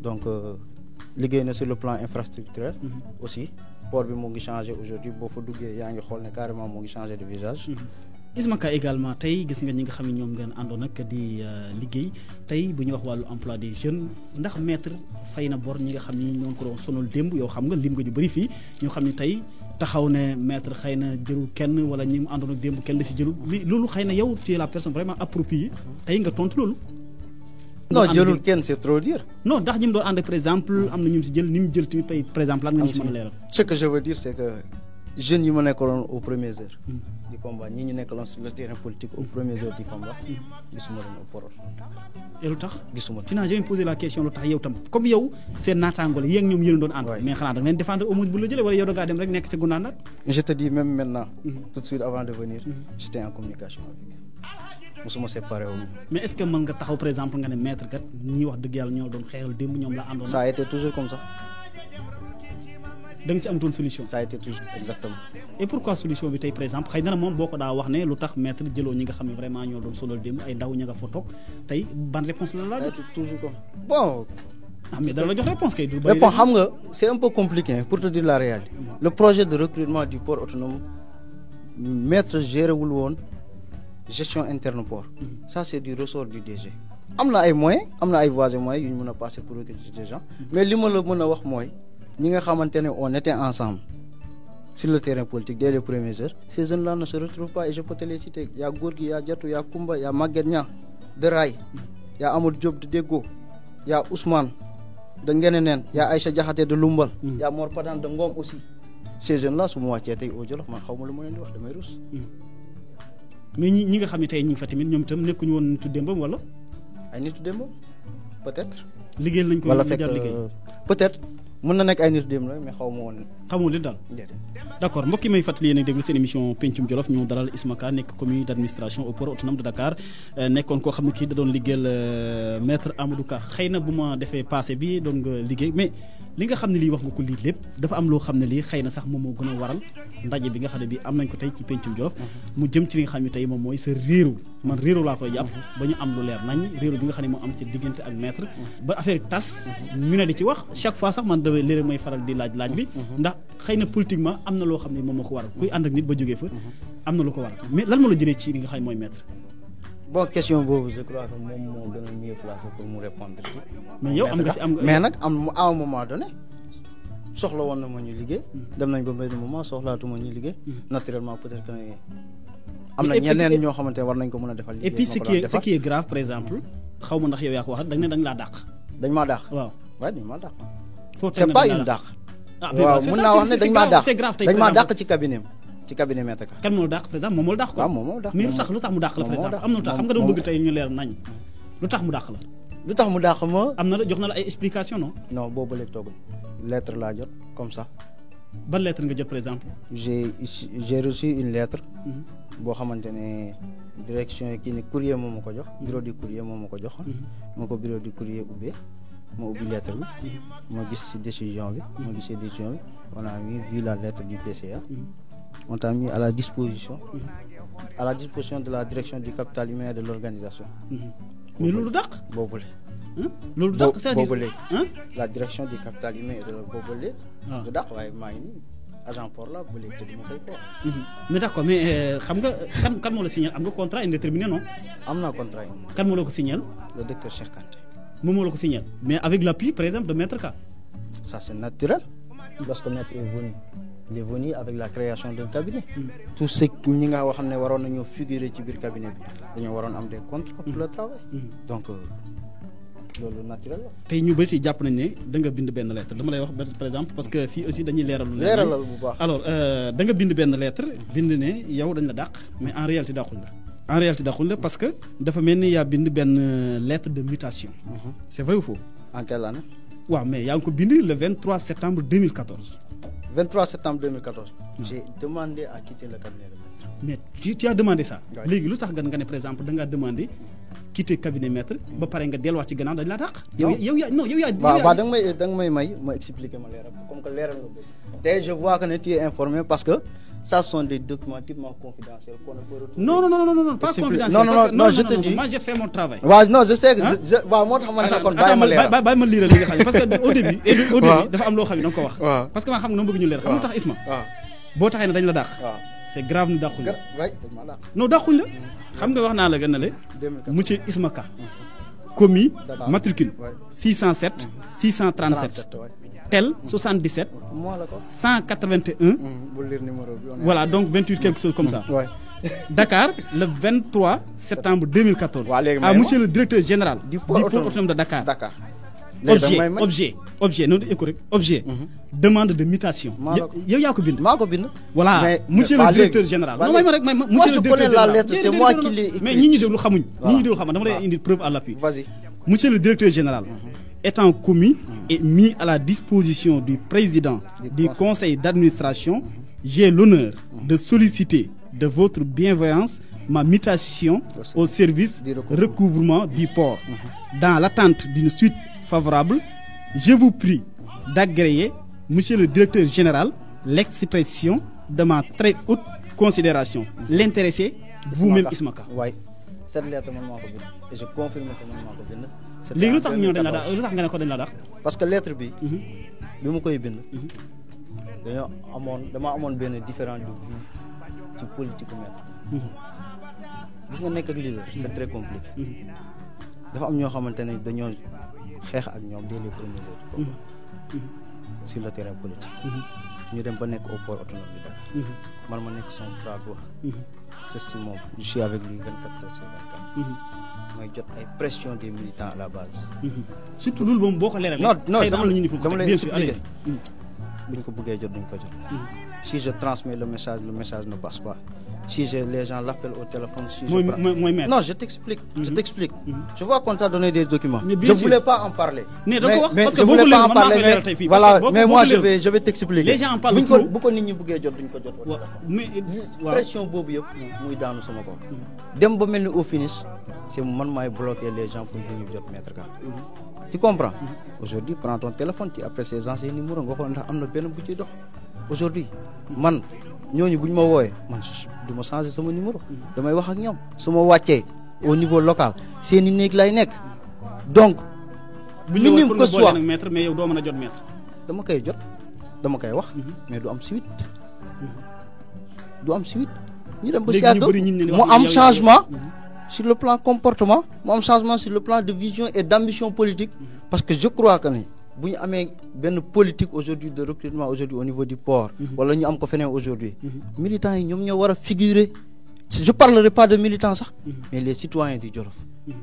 donc liggéey na sur le plan infrastructurel. aussi port bi mu ngi changé aujourd'hui boo fa duggee yaa ngi xool ne carrément mu ngi changé de visage. Ismaca également tey gis nga ñi nga xam ne ñoom ngeen àndoon ak di liggéey tey bu ñu wax wàllu emploi des jeunes ndax maître fay na bor ñi nga xam ni ñoo ko doon sonal démb yow xam nga lim nga ju bëri fii ñoo xam ne tey taxaw ne maître xëy na jëlul kenn wala ñi mu àndoon ak démb kenn la si jëlul loolu xëy na yow tu es la personne vraiment appropriée tey nga tontu loolu. non jëlul kenn c'est trop dire. non ndax ñi mu doon ànd par exemple am na ñu si jël ni mu jël tamit pay par exemple lan nga ñu si mën a leeral. ce que je veux dire c'est que jeunes yi ma nekkaloon aux premières heures du combat ñi ñu nekkaloon sur le terrain politique aux premières heures du combat gisuma leen au port. et lu tax gisuma tu n'as jamais posé la question lu tax yow tam comme yow seen naataango la yéen ñoom yéen doon ànd. mais xanaa da nga leen défendre au moins bu la jëlee wala yow da ngaa dem rek nekk sa gundaandaat. je te dis même maintenant. tout de suite avant de venir. j'étais en communication avec musuma séparé wu. mais est-ce que mën nga taxaw par exemple nga ne maître kat ñii wax dëgg yàlla ñoo doon xeexal démb ñoom la àndoon. ça a été toujours comme ça. da nga si amatoon solution. ça a été toujours exactement. et pourquoi solution bi tey par exemple xëy na moom boo ko daa wax ne lu tax maître jëloo ñi nga xam ne vraiment ñoo doon solal démb ay ndaw ña nga fa toog tey ban réponse la la jox. toujours comme bon. mais dana la jox réponse kay. du réponse xam nga c'est un peu compliqué pour te dire la réalité. le projet de recrutement du port autonome maître géré wul woon gestion interne port. ça c'est du ressort du DG. am na ay moyens am na ay voies et moyens yu ñu mën a passer pour recruter des gens mais li ma la mën a wax mooy. ñi nga xamante ne on était ensemble sur le terrain politique dès les premières heures ces jeunes-là ne se retrouvent pas et je peux te les citer y a Gorgui y a Diatou y a Koumba y a Maguette Niang de Ray y a Amadou Diop de Déggo y a Ousmane de Nguénénène y a Aïcha Diakhaté de Lumbal y a Mor Padane de Ngom aussi ces jeunes-là su ma wàccee tey au Jolof man xaw ma lu ma leen di wax damay rus. mais ñi nga xam ne tey ñi fa tamit ñoom itam nekkuñu woon nitu démbam wala. ay nitu démbam peut-être. liggéeyal nañ ko wala fekk peut-être. mën na nekk ay nit dem la mais xaw ma woon. xamoo leen daal. d'accord mbokk yi may fàttali yéen a déglu seen émission Pencum Jolof ñu dalal Ismaca nekk commis d'administration au port autonome de Dakar nekkoon koo xam ne kii da doon liggéeyal maître Amadou Ka xëy na bu ma defee passé bi doon nga liggéey mais li nga xam ne lii wax nga ko lii lépp dafa am loo xam ne lii xëy na sax moom moo gën a waral ndaje bi nga xam ne bi am nañ ko tey ci Pencum Jolof mu jëm ci li nga xam ne tey moom mooy sa réeru man réeru laa koy jàpp ba ñu am lu leer nañ réeru bi nga xam ne moo am ci diggante ak maître ba affaire tas ñu ne di ci wax chaque fois sax man damay léeg may faral di laaj bi ndax xëy na politiquement am na loo xam ne moom moo ko waral kuy ànd ak nit ba jógee fa am na lu ko waral mais lan moo la jëlee ci li nga xam ne mooy maître. bon question boobu je crois que moom moo gën a mieux placé pour mu répondre ci. mais yow am nga si am nga mais nag à un moment donné soxla woon na ma ñu liggéey. dem nañ ba benn moment soxlaatuma ñu liggéey. naturellement peut-être que am na ñeneen ñoo xamante ne war nañ ko mën a defal. liggéey et puis ce qui est grave par exemple xaw ma ndax yow yaa ko wax dañ ne dañ laa dàq. dañ maa dàq. waaw dañ maa dàq. c'est pas une dàq. waaw mën naa wax ne dañ maa dàq dañ maa dàq ci cabinet maître Ka. kan moo la dàq par exemple moom moo la dàq ko. waaw moom moo dàq mais lu tax mu dàq la par exemple am na lu tax xam nga dama bëgg tey ñu leer nañ lu tax mu dàq la. lu tax mu dàq ma. am na la jox na la ay explication non. non boobu léegi toogul lettre laa jot comme ça. ban lettre nga jot par exemple. j'ai reçu une lettre. boo xamante ne direction kii ni courrier moom ma ko jox. bureau du courrier moom ma ko jox. moo ko bureau du courrier ubbee. ma ubbi lettre bi. ma gis ci décision bi. ma gisee décision bi on a vu la lettre du PCA. on t'a mis à la disposition. de la direction du capital humain et de l'organisation. mais loolu dàq. boobule. loolu dàq c'est-à-dire boobule. la direction du capital humain et de boobule. waaw du dàq waaye maa ngi nii agent port la ba léegi te du ma fay port. mais d'accord mais xam nga kan moo la signé am nga contrat indéterminé non. am naa contrat indéterminé. kan moo la ko signé. le docteur Cheikh Kanté. moom moo la ko signé mais avec l'appui par exemple de maître Ka. ça c'est naturel. lorsque maître est venu avec la création d'un cabinet. tout ce ñi nga xam ne waroon nañoo figurer ci biir cabinet bi dañoo waroon am des contrats pour le travail. donc loolu naturel la. tey ñu bëri jàpp nañ ne da nga bind benn lettre dama lay wax par exemple parce que fii aussi dañuy leeralal bu baax. alors da nga bind benn lettre bind ne yow dañ la dàq mais en réalité dàquñ la. parce que dafa mel ni yaa bind benn lettre de mutation. c'est vrai ou faux. en quelle année. waaw mais yaa ngi ko bind le 23 septembre 2014. 23 septembre 2014. J'ai demandé à quitter le cabinet de maître. Mais tu as demandé ça. Ouais. léegi lu tax nga ne par exemple da ngaa demandé quitter cabinet maître ba pare nga delluwaat ci gannaaw dañ laa dàq. Non. yow yaa non yow yaa. waaw da nga may may ma expliquer ma leeral comme que leeral nga bëgg. Tey je vois que ne tu es informé parce que ça sont des documents typiquement confidentiels qu'on ne peut retrouver. Non, pas Explique. confidentiel. Non, je te dis. Moi j'ai fait mon travail. waaw non je sais que Hein? waaw moo tax ma ne la kon bàyyi ma leeral. bàyyi ma liiral li nga xam ne parce que au début. au début waaw. dafa am loo xam ne da nga ko wax. waaw. parce que maa xam nga noo bëgg ñu leer xam nga lu tax Isma. waaw boo taxee ne dañ la dàq. waaw. c'est grave ñu dàquñ la. waay dañ ma dàq. non dàquñ la. xam nga wax naa la gën a le 2014. monsieur Isma Ka. commis D'accord. matricule. Ouais. 607 637. waay. tel 77 moo la ko. 181. bu lire numéro bi. on est- Voilà donc 28 quelque chose comme ça. waay. Dakar le 23 septembre 2014. Waa léegi à may monsieur le directeur général. Du port autonome de Dakar. Dakar. léegi da objet may may. objet noonu écho rek objet. demande de mutation. Maa la ko- yow yaa ko bind. maa ko bind. voilà Mais- monsieur mais le waa directeur léegi- général. waa non may ma léegi- rek may ma Moi, monsieur je le directeur connais la général. lettre, c'est Déedéet, moi déedéet, qui l'ai mais écrite. ñi ñi déglu xamuñ. Waaw. ñi ñi déglu xamuñ dama lay indi preuve à l'appui. Vas-y. Monsieur le directeur général, étant commis et mis à la disposition du président du conseil d'administration, j'ai l'honneur de solliciter de votre bienveillance ma mutation au service Du recouvrement du port. Dans l'attente d'une suite favorable, je vous prie d'agréer, monsieur le directeur général, l'expression de ma très haute considération. L'intéressé, vous-même Isma Ka. waay. cette lettre man maa ko bind. et je confirme que man maa ko bind. C'était léegi en lu tax ñu dañ la 2014. dàq lu tax nga ne ko dañ la dàq. parce que lettre bi. bi ma koy bind. dama amoon benn différent de vue ci politique maître. gis nga nekk ak leader c'est très compliqué. dafa am ñoo xamante ne dañoo xeex ak ñoom dès les premiers jours. sur le terrain politique. ñu dem ba nekk au port autonome de Dakar. man ma nekk son bras droit. c'est si moom je suis avec lui 24 heures sur 24. mooy jot ay pression des militants à la base. surtout loolu moom boo ko leeralee. non xëy na am na ñu ni fu dama lay bien sûr expliquer. allez-y. buñ ko bëggee jot duñ ko jot. si je transmets le message ne passe pas. si les gens l'appellent au téléphone. si je prends- mooy maître. non je t'explique. Je vois qu'on t'a donné des documents. Mais bien je sûr. voulais pas en parler. Mais da ko wax, parce que je boo voulais ko pas leerul, en man maa parler koy leeral tey fii, mais parce que voilà boo ko- mais boo moi ko leerul. je vais t'expliquer. Les gens en parlent buñ ko trop. bu ko nit ñi bëggee jot duñ ko jot. Wa- mais waaw. pression boobu yëpp muy daanu sama kaw. dem ba mel ni au finish c'est man maay bloquer les gens pour ñu jot maître Ka. Tu comprends? Aujourd'hui prends ton téléphone tu appelles ces anciens numéros nga xool ndax am na benn bu ciy dox. Aujourd'hui man ñooñu bu ñu ma wooyee man du ma changer sama numéro. damay wax ak ñoom su ma wàccee au niveau local seeni néeg lay nekk donc. bu ñu la minime woon que pour nga boole soit nag maître mais yow doo mën a jot maître. dama koy jot dama koy wax. mais du am suite. du am suite. ñu dem ba si Léegi yàgg ñu bëri ñu ne mu wax am yow- changement sur le plan comportement mu am changement sur le plan de vision et d'ambition politique. parce que je crois que ni bu ñu amee benn politique aujourd'hui de recrutement aujourd'hui au niveau du port. wala ñu am ko feneen aujourd'hui militants yi ñoom ñoo war a figurer. je parlerai pas de militants sax. mais les citoyens du Jolof.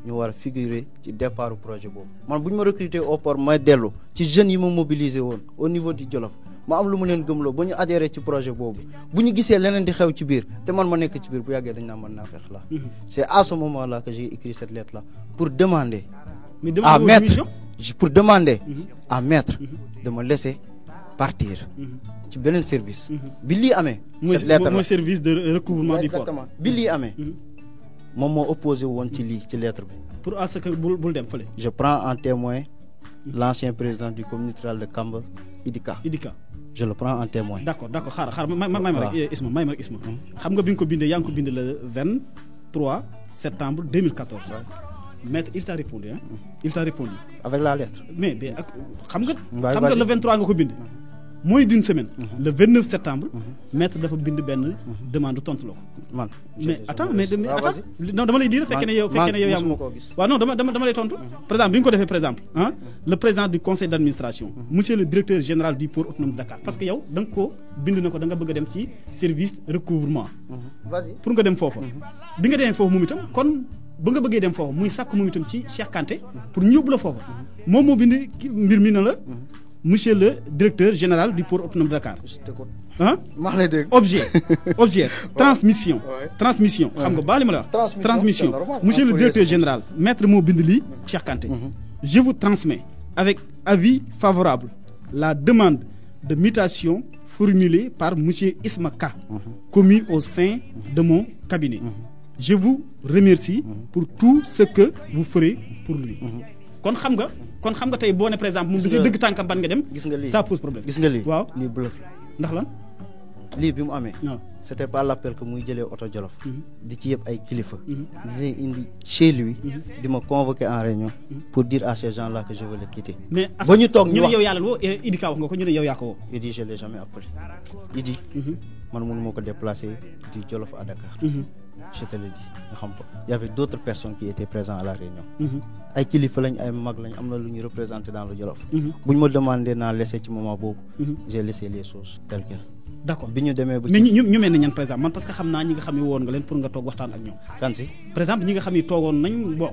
ñu war a figurer ci départ projet boobu. man bu ñu ma recruter au port may dellu ci jeunes yi ma mobiliser woon au niveau du Jolof ma am lu mu leen gëmloo ba ñu adhéré ci projet boobu bu ñu gisee leneen di xew ci biir te man ma nekk ci biir bu yàggee dañ naa mën naa feex la. c'est à ce moment là que j'ai écrit cette lettre là pour demander. mais à demande maître démission. pour demander à maître de me laisser partir ci beneen service. bi lii amee. cette lettre là mooy service de recouvrement du port. exactement bi lii amee. moom moo opposé woon ci lii ci lettre bi. pour à ce que bul dem fële. je prends en témoin l'ancien président du comité rural de Kamba Idika. je le prends en témoin. d'accord xaaral may ma rek Isma may ma rek Isma. xam nga bi nga ko bindee yaa ngi ko bind le 23 septembre 2014. maître il t'a répondu hein. il t'a répondu. avec la lettre. mais ak xam nga. Mbaye xam nga le 23 nga ko bind. mooy d'une semaine. le 29 septembre. maître dafa bind benn demande tontu la ko. man mais attends non dama lay dire fekkee ne yow yaa mosuma koo gis. waaw non dama lay tontu. par exemple bi nga ko defee par exemple le président du conseil d'administration. monsieur le directeur général du port autonome de Dakar parce que yow da nga ko bind na ko da nga bëgg a dem ci service recouvrement. vas-y. pour nga dem foofa. bi nga demee foofu moom itam kon ba nga bëggee dem foofa muy sàkk moom itam ci Cheikh Kanté pour ñu yóbbu la foofa. moom moo bind mbir mi na la. monsieur le directeur général du port autonome de Dakar. maa ngi lay dégg. objet transmission. transmission xam nga baali ma la wax. transmission monsieur le directeur général maître moo bind lii Cheikh Kanté. je vous transmets avec avis favorable la demande de mutation formulé par monsieur Isma Ka, commis au sein de mon cabinet. Je vous remercie pour tout ce que vous ferez pour lui. kon xam nga tey boo ne par exemple moom da si dëgg tànkam ban nga dem. gis nga lii ça pose problème. gis nga lii waaw lii bluff la. ndax lan. lii bi mu amee. waaw c'était pas l'appel que muy jëlee oto Jolof. di ci yëpp ay kilifa. di leen indi chez lui. di ma convoquer en réunion. pour dire à ces gens-là que je veux les quitter. mais ba ñu toog ñu ne yow yàlla woo Idi Ka wax nga ko ñu ne yow yaa ko woo. Idi je l'ai jamais appelé. Idi. man mënu ma ko déplacer du Jolof à Dakar. je te le dis nga xam ko y avait d'autres personnes qui étaient présentes à la réunion. ay kilifa lañ ay mag lañ am na lu ñu représenté dans le Jolof. bu ñu ma demandé naa laisser ci moment boobu. j'ai laissé les choses telles quelles. d'accord bi ñu demee ba mais ñu mel ni ñan par exemple man parce que xam naa ñi nga xam ne woon nga leen pour nga toog waxtaan ak ñoom. kan si par exemple ñi nga xam ne toogoon nañ bon.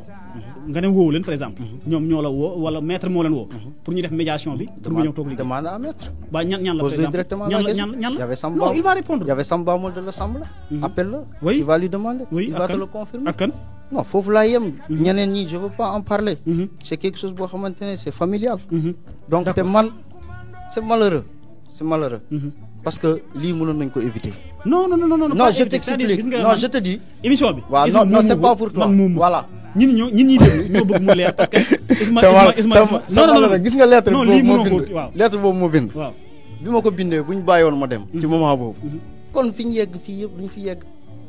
nga ne woowu leen par exemple. ñoom ñoo la woo wala maître moo leen woo. pour ñu def médiation bi. pour nga ñëw toog liggéey demande à maître. ba ñan la par exemple directement ñan la y avait Samba non il va répondre. y avait Samba Mol de l'Assemblée. appelle-le. oui il va lui demander. oui il va te le confirmer. ak kan non foofu laa yem. ñeneen ñi je veux pas en parler. c'est quelque chose boo xamante ne c'est familial. donc te man c'est malheureux. c'est malheureux. parce que lii mënoon nañ ko éviter. non je t'explique non je te dis. émission bi. waaw non c'est pas pour toi voilà. ñi ñi déglu ñoo bëgg mu leer parce que. Isma non gis nga lettre non lii mënoo ko waaw lettre boobu moo bind. waaw bi ma ko bindee bu ñu bàyyoon ma dem. ci moment boobu. kon fi ñu yegg fii yëpp duñ fi yegg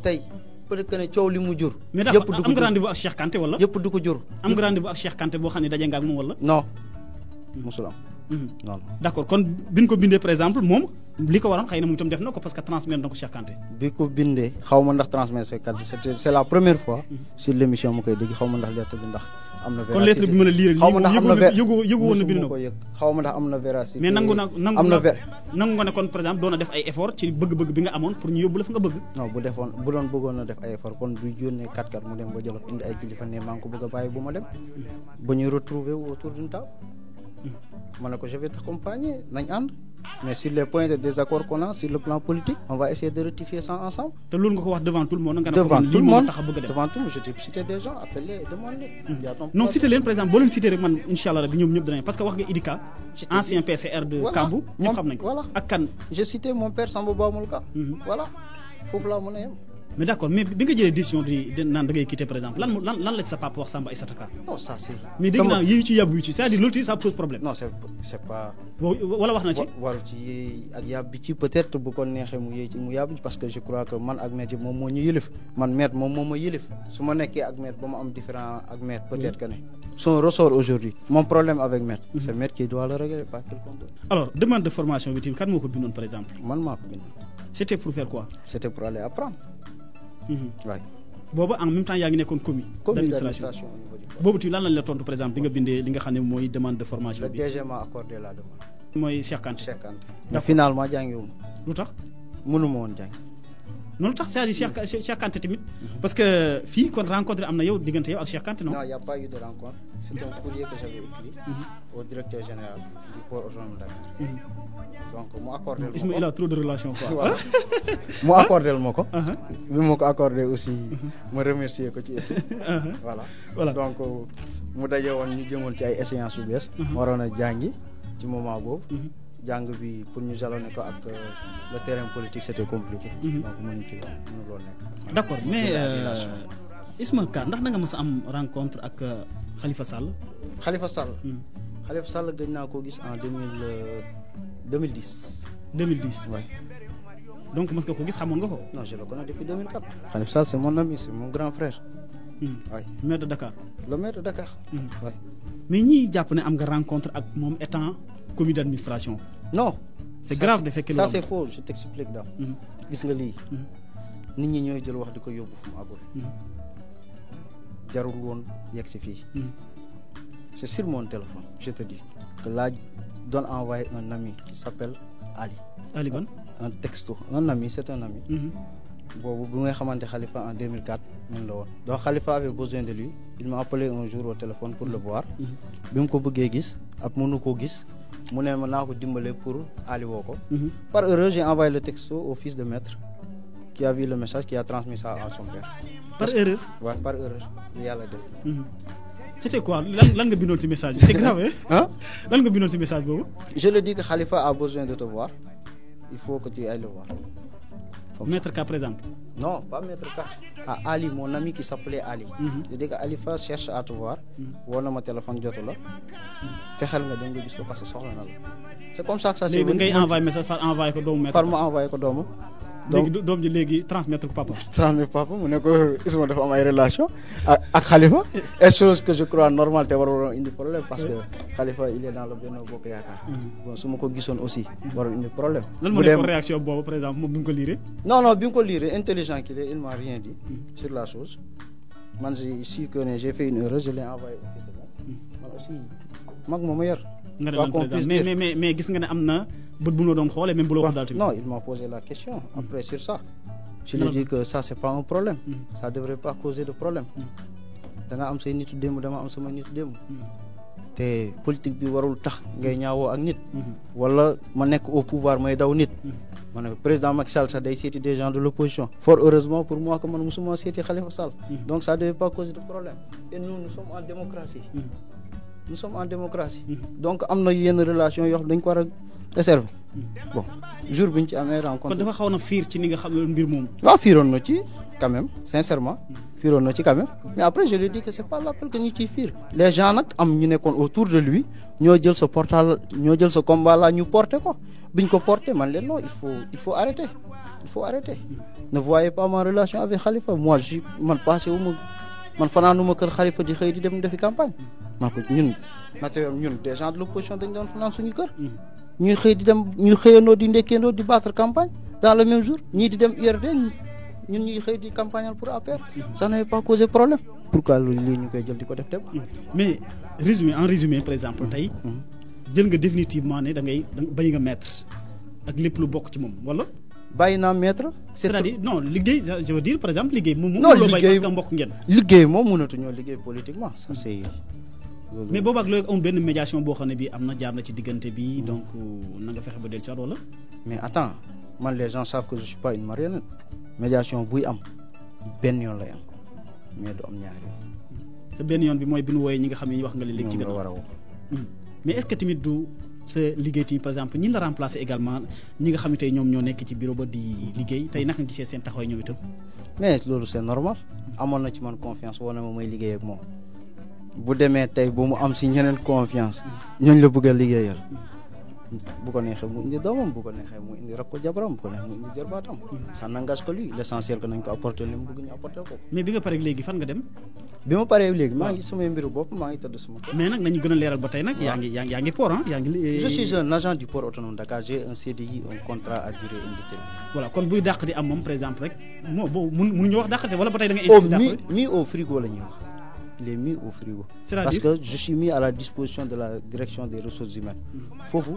tey peut-être que ne coow li mu jur. mais d'accord am nga rendez-vous ak Cheikh Kanté wala. yëpp du ko jur. am nga rendez-vous ak Cheikh Kanté boo xam ne daje nga ak moom wala. non mosul am. non d'accord kon bi ñu ko bindee par exemple moom li ko waroon xëy na moom itam def na ko parce que transmettre na ko Cheikh Kanté. bi ko bindee xaw ma ndax transmettre c'est la première fois. sur l'émission ma koy dégg xaw ma ndax lettre bi ndax am na. kon lettre bi mën a lire xaw ma ndax am na yëgu woon na bind na ko xaw ma ndax am na véracité. mais nangu nga ne kon par exemple doon na def ay effort ci bëgg-bëgg bi nga amoon pour ñu yóbbu la fa nga bëgg. non bu doon bëggoon na def ay effort kon du yónnee 4x4 mu dem ba Jolof indi ay kilifa ne maa ngi ko bëgg a bàyyi bu ma dem ba ñu retrouver autour d'une table. ma ne ko je vais t'accompagner nañ ànd mais sur les points de désaccord qu'on a sur le plan politique on va essayer de rectifier ça ensemble. te loolu nga ko wax devant tout le monde. nga ne devant tout le monde tax a bëgg a dem devant tout le monde je t'ai cité des gens appelez demandez. non cité leen par exemple boo leen cité rek man incha allah rabi ñoom ñëpp danañ parce que wax nga Idi Ka ancien PCR de Kambou ñëpp xam nañ ko voilà ak kan. j'ai cité mon père Samba Bamul Ka. voilà foofu laa mën a yem. mais d'accord mais bi nga jëlee décision di naan da ngay quitter par exemple lan la ci sa papa wax Samba Aïssata Ka. non ça c'est. mais dégg naa yéen ci yàbbu ci c'est-à-dire loolu ça pose problème. non c'est pas. wala wax na ci. waru ci yéey ak yàbbi ci peut-être bu ko neexee mu yéey ci mu yàbbi parce que je crois que man ak maître moom moo ñu yëlif man maître moom moo ma yëlif su ma nekkee ak maître ba ma am différent ak maître peut-être que ne. son ressort aujourd'hui mon problème avec maître. c'est maître qui doit le régler pas quelqu'un d'autre. alors demande de formation bi tamit kan moo ko bindoon par exemple. man maa ko bindoon. c'était pour faire quoi. c'était pour aller apprendre. waay boobu en même temps yaa ngi nekkoon commis d'administration boobu tamit lan lañ la tontu par exemple bi nga bindee li nga xam ne mooy demande de formation bi. le DG m'a accordé la demande. mooy Cheikh Kanté. mais finalement jàngiwuma. lu tax. mënuma woon jàng. noonu tax c'est-à-dire Cheikh Kanté tamit. parce que fii kon rencontre am na yow diggante yow ak Cheikh Kanté non. non y a pas eu de rencontre. c'est un courrier que j'avais écrit. au directeur général du port autonome de Dakar. donc mu accordé. Isma il a trop de relations quoi. voilà mu accordé ma ko. bi ma ko accordé aussi. ma remercier ko ci aussi. voilà donc mu daje woon ñu jëmoon ci ay échéances yu bees. waroon a jàngi ci moment boobu. jàng bi pour ñu jalonné ko ak le terrain politique c'était compliqué. donc mënuñu ci mënu loolu nekk. d'accord mais Isma Ka ndax da nga mës a am rencontre ak Khalifa Sall. Khalifa Sall. Khalifa Sall gëj naa koo gis en 2010. 2010 ouais. donc mës nga ko gis xamoon nga ko. non je le connais depuis 2004. Khalifa Sall c'est mon ami c'est mon grand frère. ouais. maire de Dakar. le maire de Dakar. ouais. mais ñi jàpp ne am nga rencontre ak moom étant commis d'administration. non. c'est grave de fekk ça c'est faux je t'explique daal. gis nga lii. nit ñi ñooy jël wax di ko yóbbu fu mu àggul. jarul woon yegg si fii. c'est sur mon téléphone je te dis que là doon envoyé un ami qui s'appelle Ali. Ali ban. un texto un ami c'est un ami. boobu bi nga xamante Khalifa en 2004 ñun la woon donc Khalifa avait besoin de lui il m'a appelé un jour au téléphone pour le voir. bi mu ko bëggee gis ak mënu koo gis mu ne ma naa ko dimbale pour Ali woo ko. par erreur j'ai envoyé le texto au fils de maître qui a vu le message qui a transmis ça à son père. par erreur. waaw par erreur li yàlla def. c'était quoi lan nga bindoon ci message bi c'est grave hein. lan nga bindoon ci message boobu. je le dis que Khalifa a besoin de te voir il faut que tu ailles le voir. Maître K, par exemple. Non, pas Maître K. À Ali, mon ami qui s'appelait Ali. Je dis que Alifa cherche à te voir. Woo na ma téléphone jotu la. Fexeel nga dem nga gis ko parce que soxla na la. C'est comme ça que ça se. léegi ngay envoyé message far envoyé ko doomu maître. far ma envoyé ko doomu. léegi doom ji léegi transmettre ko papa. transmettre papa mu ne ko Isma dafa am ay relation ak Khalifa. et chose que je crois normal te waroon indi problème parce que Khalifa il est dans le Benno Bokk Yaakaar. bon su ma ko gisoon aussi waroon indi problème. lan moo nekk réaction boobu par exemple moom bi nga ko liiree. non bi nga ko liiree intelligent qu'il est il m'a rien dit sur la chose. man j'ai su que j'ai fait une erreur je l'ai envoyé au fils de man aussi mag moo ma yar. nga ne président mais gis nga ne am na bët bu ñu doon xoolee même bu la wax daal tamit. non il m'a posé la question après sur ça. je lui ai dit que ça c'est pas un problème. ça devrait pas causer de problème. da nga am say nitu démb dama am sama nitu démb. te politique bi warul tax ngay ñaawoo ak nit. wala ma nekk au pouvoir may daw nit. ma ne président Macky Sall sax day seeti des gens de l'opposition. fort heureusement pour moi que man musuma seeti Khalifa Sall. donc ça devait pas causer de problème. et nous sommes en démocratie. nous sommes en démocratie. donc am na yenn relation yoo xam dañ ko war a réserver. bon jour bi ñu ci amee rencontre. kon dafa xaw na fiir ci ni nga xam ne mbir moom. waaw fiiroon na ci quand même sincèrement. fiiroon na ci quand même mais après je lui ai dit que c'est pas l'appel que ñu ciy fiir. les gens nag am ñu nekkoon autour de lui ñoo jël sa portal ñoo jël sa combat là ñu porté ko biñ ko porté man leen non il faut arrêter il faut arrêter. ne voyez pas ma relation avec Khalifa moi man passé wu ma man fanaanuma kër Khalifa di xëy di dem defi campagne. maa ko ñun naturellement ñun des gens de l'opposition dañ doon fanaan suñu kër. ñuy xëy di dem ñuy xëyandoo di ndekkeendoo di battre campagne dans le même jour ñii di dem URD ñun ñuy xëy di campagnal pour APR. ça n'avait pas causé problème. pourquoi loolu lii ñu koy jël di ko def dem. mais en résumé par exemple tey jël nga définitivement ne da ngay bañ nga maître ak lépp lu bokk ci moom wala. bàyyi naa maître. c'est-à-dire non liggéey je veux dire par exemple liggéey moom. non liggéey parce que mbokk ngeen. liggéey moom mënatuñoo liggéey politiquement ça c'est. mais boobu ak loolu amul benn médiation boo xam ne bii am na jaar na ci diggante bi donc na nga fexe ba dellu ci wala. mais attends man les gens savent que je suis pas une marionnette. médiation buy am benn yoon lay am mais du am ñaari yoon. te benn yoon bi mooy bi nu wooyee ñi nga xam ne wax nga léegi ci gannaaw war a woo. mais est-ce que tamit du sa liggéey tamit par exemple ñi la remplacer également ñi nga xam ne tey ñoom ñoo nekk ci bureau ba di liggéey tey naka nga gisee seen taxawaay ñoom itam. mais loolu c'est normal amoon na ci man confiance woo na ma may liggéey ak moom bu demee tey bu mu am si ñeneen confiance ñooñ la bëgg a liggéeyal bu ko neexee mu indi doomam bu ko neexee mu indi rakko jabaram bu ko neexee mu indi jarbaatam ça n'engage que lui l'essentiel que nañ ko apporter li mu bëgg ñu apporter ko. mais bi nga paree léegi fan nga dem. bi ma paree léegi maa ngi samay mbiru bopp maa ngi tëdd sama kër. mais nag nañu gën a leeral ba tey nag. yaa ngi port yaa ngi. je suis un agent du port autonome Dakar j'ai un CDI un contrat à durée indéterminée. voilà kon buy dàq di am moom par exemple rek moo boobu mënuñu wax dàqate wala ba tey da nga. insister mis au frigo la ñuy wax. il est mis au frigo. parce que je suis mis à la disposition de la direction des ressources humaines. foofu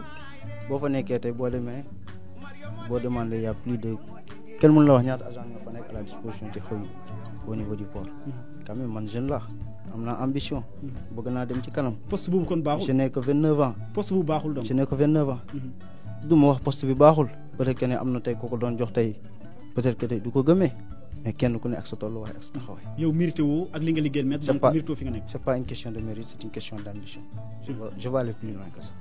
boo fa nekkee tey boo demee boo demandé y a plus de kenn mën la wax ñaata agent ñoo fa nekk à la disposition te xëy au niveau du port. quand même man jeune la am naa ambition. bëgg naa dem ci kanam. poste boobu kon baaxul. je n'ai que 29 ans. poste bu baaxul donc. je n'ai que 29 ans. du ma wax poste bi baaxul. peut-être que ne am na tey ku ko doon jox tey peut-être que tey du ko gëmee. mais kenn ku ne ak sa tolluwaay ak sa taxawaay. yow mérité woo ak li nga liggéeyal maître donc mérité fi nga nekk. c'est pas une question de mérite c'est une question d'ambition. je vais aller plus loin que ça.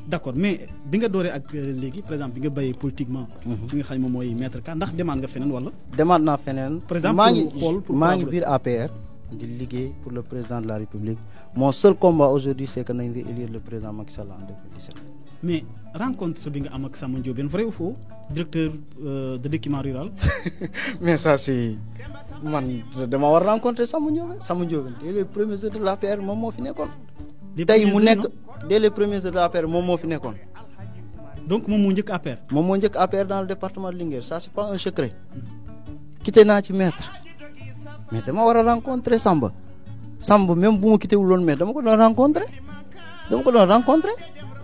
d'accord mais bi nga dooree ak léegi par exemple bi nga bàyyee politiquement. ci nga xam ne moom mooy maître Ka ndax demande nga feneen wala. demande naa feneen. par exemple maa ngi biir APR. di liggéey pour le président de la République. mon seul combat aujourd'hui c'est que nañ di élire le président Macky Sall en 2017. mais rencontre bi nga am ak Samba Ndiobène vrai ou faux directeur de l'équipement rural. mais ça c'est man dama war rencontrer Samba Ndiobène dès les premiers heures de l'APR moom moo fi nekkoon. tey mu nekk dès les premiers heures de l'APR moom moo fi nekkoon. donc moom moo njëkk APR. moom moo njëkk APR dans le département de Linguère ça c'est pas un secret. quitté naa ci maître mais dama war a rencontrer Samba même bu ma quitté wul woon mais dama ko doon rencontrer.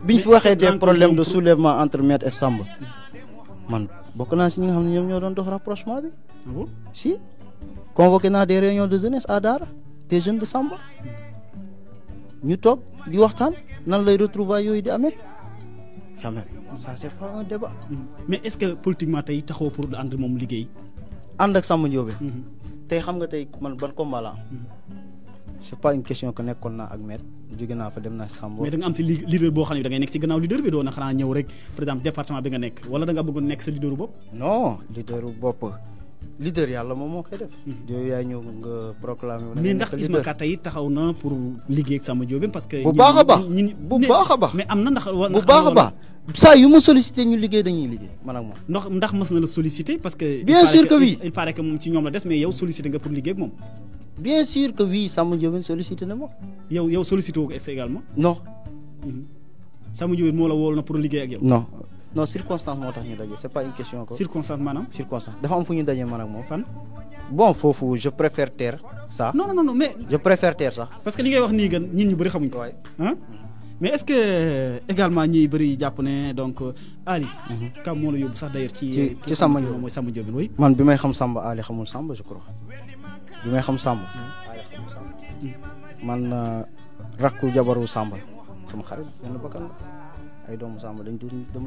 biñ fi waxee des problèmes de soulèvement entre maître et Samba man bokk naa si ñi nga xam ne ñoom ñoo doon dox rapprochement bi. si convoqué naa des réunions de jeunesse à Daara des jeunes de Samba ñu toog di waxtaan nan lay retrouvailles yooyu di amee quand même ça c'est pas un débat. mais est-ce que politiquement tey taxaw pour ànd moom liggéey. ànd ak Samba Ndiobène. tey xam nga tey man ban combat la am. c'est pas une question que nekkoon naa ak maire jóge naa fa dem naa Samba. mais da nga am ci leader boo xam ne da ngay nekk ci gannaaw leader bi doo na xanaa ñëw rek par exemple département bi nga nekk wala da nga bëgg nekk sa leaderu bopp. non leaderu bopp leader yàlla moom moo koy def. yooyu yaay ñëw nga proclamer. mais ndax Isma Ka tey taxaw na pour liggéey ak Samba Ndiobène parce que. bu baax a baax bu baax a baax mais am na ndax. bu baax a baax saa yu ma sollicité ñu liggéey dañuy liggéey man ak moom. ndax mës na la sollicité parce que. bien sûr que oui il paraît que moom ci ñoom la des mais yow sollicité nga pour liggéey ak moom. bien sûr que oui Samba Ndiobène sollicité na ma. yow sollicité woo ko également. non. Samba Ndiobène moo la wóolu na pour liggéey ak yow. non circonstance moo tax ñu daje c'est pas une question que. circonstance maanaam. circonstance dafa am fu ñu daje man ak moom. fan. bon foofu je préfère taire ça. non mais. je préfère taire sax. parce que li ngay wax nii gan ñin ñu bëri xamuñ ko. waay mais est-ce que également ñi bëri jàpp ne donc Ali. kam moo la yóbbu sax d'ailleurs ci Samba Ndiobène mooy Samba Ndiobène oui. man bi may xam Samba Ali xamul Samba je crois bi may xam Samba. Ali xamul Samba. man rakku jabaru Samba sama xarit benn bakkan la ay doomu Samba dama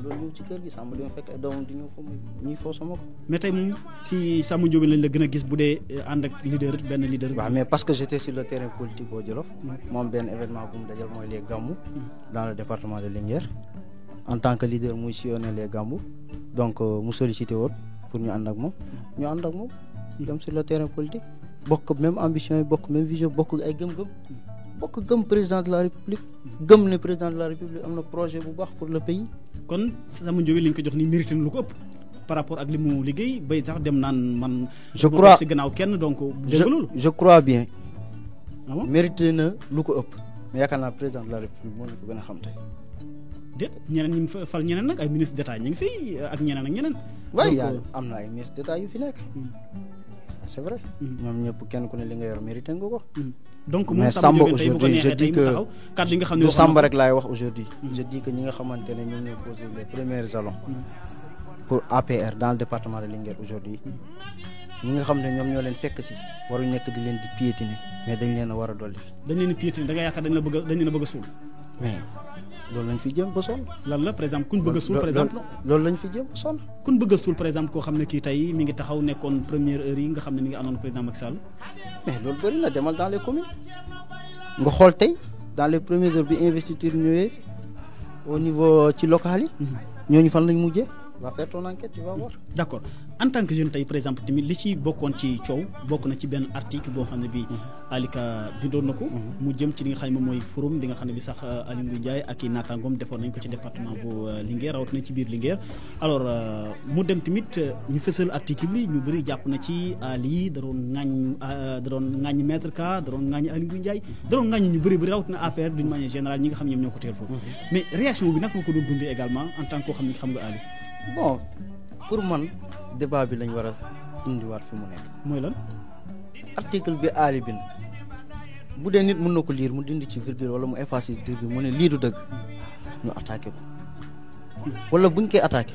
doon ñëw ci kër gi Samba dama fekk ay doomam di ñëw foofu ñuy foo sama ko. mais tey moom si Samba Ndiobène lañ la gën a gis bu dee ànd ak benn leader. waaw mais parce que j'étais sur le terrain politique au Jolof. moom benn événement bu mu dajal mooy les Gamou. dans le département de Linguère. en tant que leader muy sillonner les Gamou. donc mu sollicité woon pour ñu ànd ak moom. ñu ànd ak moom. dem sur le terrain politique. bokk même ambition yi bokk même vision bokk ay gëm-gëm. bokk gëm président de la république. gëm ne président de la république am na projet bu baax pour le pays. kon Samba Ndiobène li ñu ko jox ni mérité na lu ko ëpp par rapport ak li mu liggéey bay sax dem naan man. je crois ci gannaaw kenn donc. dégg loolu je crois bien. ah bon mérité na lu ko ëpp. mais yaakaar naa président de la république moo ñu ko gën a xam tey. déet ñeneen ñi fal ñeneen nag ay ministre d'état ñu ngi fi ak ñeneen ak ñeneen. waaye yàlla am na ay ministre d'état yu fi nekk. ça c'est vrai. ñoom ñëpp kenn ku ne li nga yor mérité nga ko. donc mais moom Samba aujourd'hui je dis que kàddu yi nga xam ne du Samba rek laay wax aujourd'hui je dis que ñi nga xamante ne ñoom ñoo posé les premiers jalons pour APR dans le département de Linguère aujourd'hui ñi nga xam ne ñoom ñoo leen fekk si waruñ nekk di leen di piétiner mais dañ leen a war a dolli. dañ leen di piétiner da nga yaakaar dañ leen a bëgg a suul. mais loolu lañ fi jëm ba sonn. lan la par exemple kuñ bëgg a suul par exemple. loolu lañ fi jëm ba sonn. kuñ bëgg a suul par exemple koo xam ne kii tey mi ngi taxaw nekkoon première heure yi nga xam ne mi ngi àndoon président Macky Sall. mais loolu bëri na demal dans les communes nga xool tey dans les premières heures bi investiture ñëwee au niveau ci local yi. ñooñu fan lañ mujjee. va faire ton enquête tu vas voir. d'accord en tant que jeune tey par exemple tamit li ci bokkoon ci coow bokk na ci benn article boo xam ne bii Alika bindoon na ko. mu jëm ci li nga xam ne moom mooy forum bi nga xam ne bi sax Aly Ngouille Ndiaye ak i naataangoom defoon nañ ko ci département bu Linguère rawatina ci biir Linguère. alors mu dem tamit ñu fësal article bi ñu bëri jàpp na ci Ali da doon ŋaañ maître Ka da doon ŋaañ Aly Ngouille Ndiaye da doon ŋaañ ñu bëri rawatina APR d'une manière générale ñi nga xam ne ñoom ñoo ko teel foofu. mais réaction bi naka nga ko doon dundee également en tant que koo xam ne xam nga Ali. bon pour man débat bi lañ war a indiwaat fi mu nekk. mooy lan. article bi Ali bind bu dee nit mën na ko lire mu dindi ci virgule wala mu effacer virgule mu ne lii du dëgg ñu attaqué ko wala buñ koy attaqué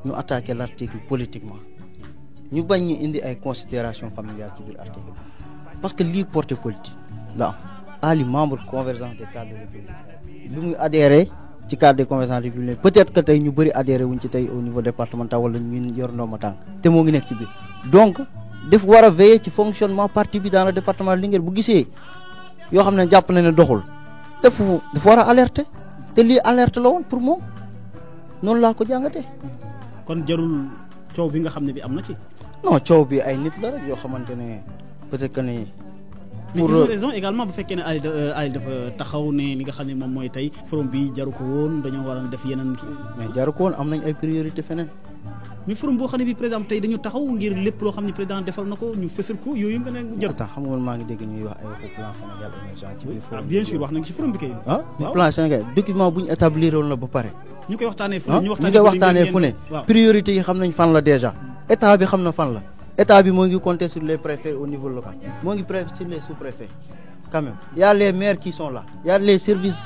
ñu attaqué l'article politiquement ñu bañ ñu indi ay considérations familiales ci biir article parce que lii portée politique la am Ali membre convergence des cadres républicains lu muy adhéré ci cadre des convergences républicaines peut-être que tey ñu bëri adhéré wuñ ci tey au niveau départemental wala ñu yor ndooma tànk te moo ngi nekk ci biir donc def war a veiller ci fonctionnement parti bi dans le département de Linguère bu gisee yoo xam ne jàpp na ne doxul dafa war a alerter te lii alerte la woon pour moom noonu laa ko jàngatee. kon jarul coow bi nga xam ne bi am na ci. non coow bi ay nit la rek yoo xamante ne peut-être que ne. pour mais raison également bu fekkee ne Ali dafa taxaw ne li nga xam ne moom mooy tey forum bi jaru ko woon dañoo war a def yeneen. mais jaru ko woon am nañ ay priorité feneen. mais forum boo xam ne bi par exemple tey dañu taxaw ngir lépp loo xam ne président defal na ko ñu fësal ko yooyu nga ne jaru. attends xam nga maa ngi dégg ñuy wax ay waxu plan Sénégal émergent ci biir forum bien sûr wax nañ ci forum bi kay. plan Sénégal document bu ñu établir woon la ba pare. ñu koy waxtaanee fu ne priorité yi xam nañ fan la déjà état bi xam na fan la. état bi moo ngi compter sur les préfets au niveau local moo ngi sur les sous-préfets quand même y a les maires qui sont là y a les services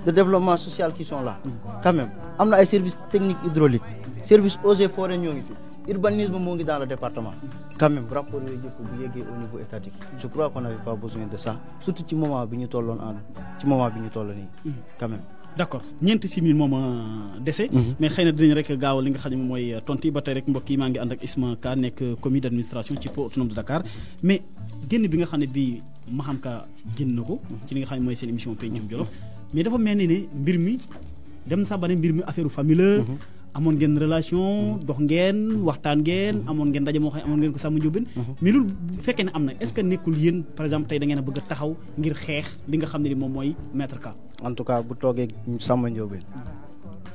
de développement social qui sont là quand même am na ay services techniques hydrauliques service eaux et forêts ñoo ngi fi urbanisme moo ngi dans le département quand même rapport yooyu yëpp bu yeggee au niveau étatique je crois qu'on n'avait pas besoin de ça surtout ci moment bi ñu tolloon nii quand même. d'accord ñeenti simili moom a dese. mais xëy na dinañ rek gaaw li nga xam ne moom mooy tontu yi ba tey rek mbokk yi maa ngi ànd ak Isma Ka nekk comité d'administration ci pôle autonome de Dakar mais génn bi nga xam ne bii Maham Ka génn na ko ci li nga xam ne mooy seen émission Pencum Jolof mais dafa mel ni ne mbir mi dem na sax ba ne mbir mi affaire famille la amoon ngeen relation dox ngeen waxtaan ngeen amoon ngeen ndaje moo xam ne amoon ngeen ko Samba Ndiobène mais loolu bu fekkee ne am na est-ce que nekkul yéen par exemple tey da ngeen a bëgg a taxaw ngir xeex li nga xam ne ni moom mooy Maître Ka. en tout cas bu toogee Samba Ndiobène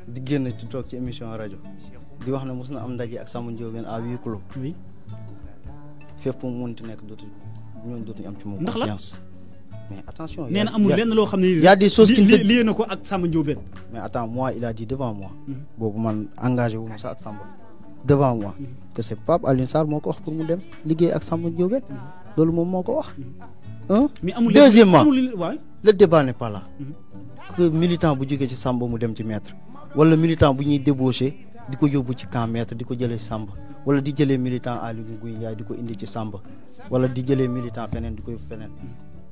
di génn ci toog ci émission rajo di wax ne mos na am ndaje ak Samba Ndiobène à huis clos. oui fépp mu mënti nekk dootuñu am ci moom ndax la confiance. mais attention nee na amul lenn loo xam ne y a des choses qui lié na ko ak Samba Ndiobène. mais attends moi il a dit devant moi. boobu man engagé wu ma sax ak Samba. devant moi. que c'est Pape Alioune Sarr moo ko wax pour mu dem liggéey ak Samba Ndiobène. loolu moom moo ko wax. mais amul deuxièmement waay le débat n'est pas là. que militant bu jógee ci Samba mu dem ci Maître. wala militant bu ñuy débauché di ko yóbbu ci camp Maître di ko jëlee ci Samba. wala di jëlee militant Aly Ngouille Ndiaye di ko indi ci Samba. wala di jëlee militant feneen di ko feneen.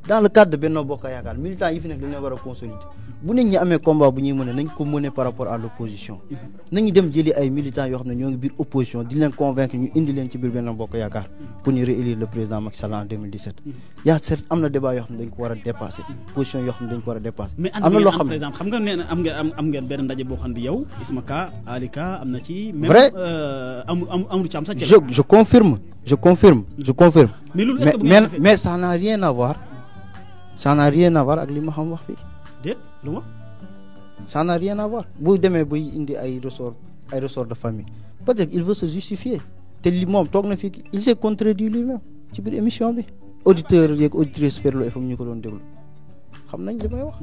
dans le cadre de Benno Bokk Yaakaar militants yi fi nekk dañu leen war a consolider bu nit ñi amee combat bu ñuy mëne nañ ko mëne par rapport à l'opposition nañu dem jëli ay militants yoo xam ne ñoo ngi biir opposition di leen convaincre ñu indi leen ci biir Benno Bokk Yaakaar pour ñu réélire le président Macky Sall en 2017 yaa certes am na débat yoo xam ne dañ ko war a dépasser position yoo xam ne dañ ko war a dépasser mais am na loo xam par exemple xam nga nee na am ngeen benn ndaje boo xam ne yow Isma Ka Ali Ka am na ci même vrai amul ci am sax je confirme mais loolu est-ce que mais ça n'a rien à voir ça n'a rien à voir ak li ma xam wax fii. déet lu ma. ça n'a rien à voir bu demee buy indi ay ressort de famille peut-être il veut se justifier te li moom toog na fi il s'est contredit lui-même ci biir émission bi. auditeurs yeeg auditrices Ferlo FM ñu ko doon déglu xam nañ li may wax.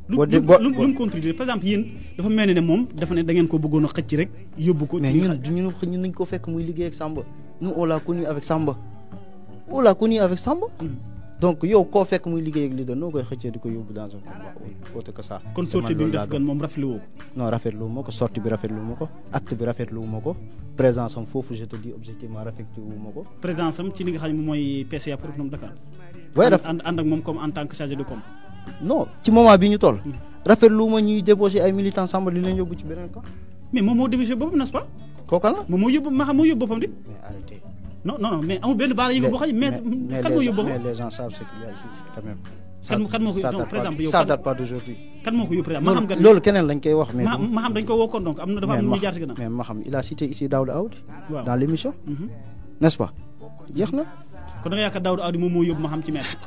lu mu contredire par exemple yéen dafa mel ne moom dafa ne da ngeen ko bëggoon a xëcc rek yóbbu ko. mais ñun nañ ko fekk muy liggéey ak Samba nous on l'a connu avec Samba donc yow koo fekk muy liggéey ak leader noo koy xëccee di ko yóbbu dans un combat autre que ça. kon sortie bi mu def gan moom rafetlu woo ko. non rafetlu wu ma ko sortie bi rafetlu wu ma ko acte bi rafetlu wu ma ko présence am foofu je te dis objectivement rafetlu wu ma ko. présence am ci li nga xam ne moom mooy PCA pour Autonome Dakar. waaye ànd ak moom comme en tant que chargé de com. non ci moment bi ñu toll. rafetlu wu ma ñuy débauché ay militants Samba di leen yóbbu ci beneen camp. mais moom moo débauché boppam n'est-ce pas. kooku la moom moo yóbbu boppam di. mais arrêtez. non mais amul benn baala yëngu boo xam ne mais kan moo yóbbu mais les gens savent ce qu'il y a ici quand même. kan moo ko non par exemple yow ça date pas d'aujourd'hui. kan moo ko yóbbu par exemple loolu keneen lañ koy wax. mais ma xam dañ ko woo kon donc am na dafa am lu muy jaar ci gannaaw. mais ma xam il a cité ici Daouda Aoudi. waaw dans l'émission. n'est-ce pas jeex na. kon da nga yaakaar Daouda Aoudi moom moo yóbbu ma xam ci Maître.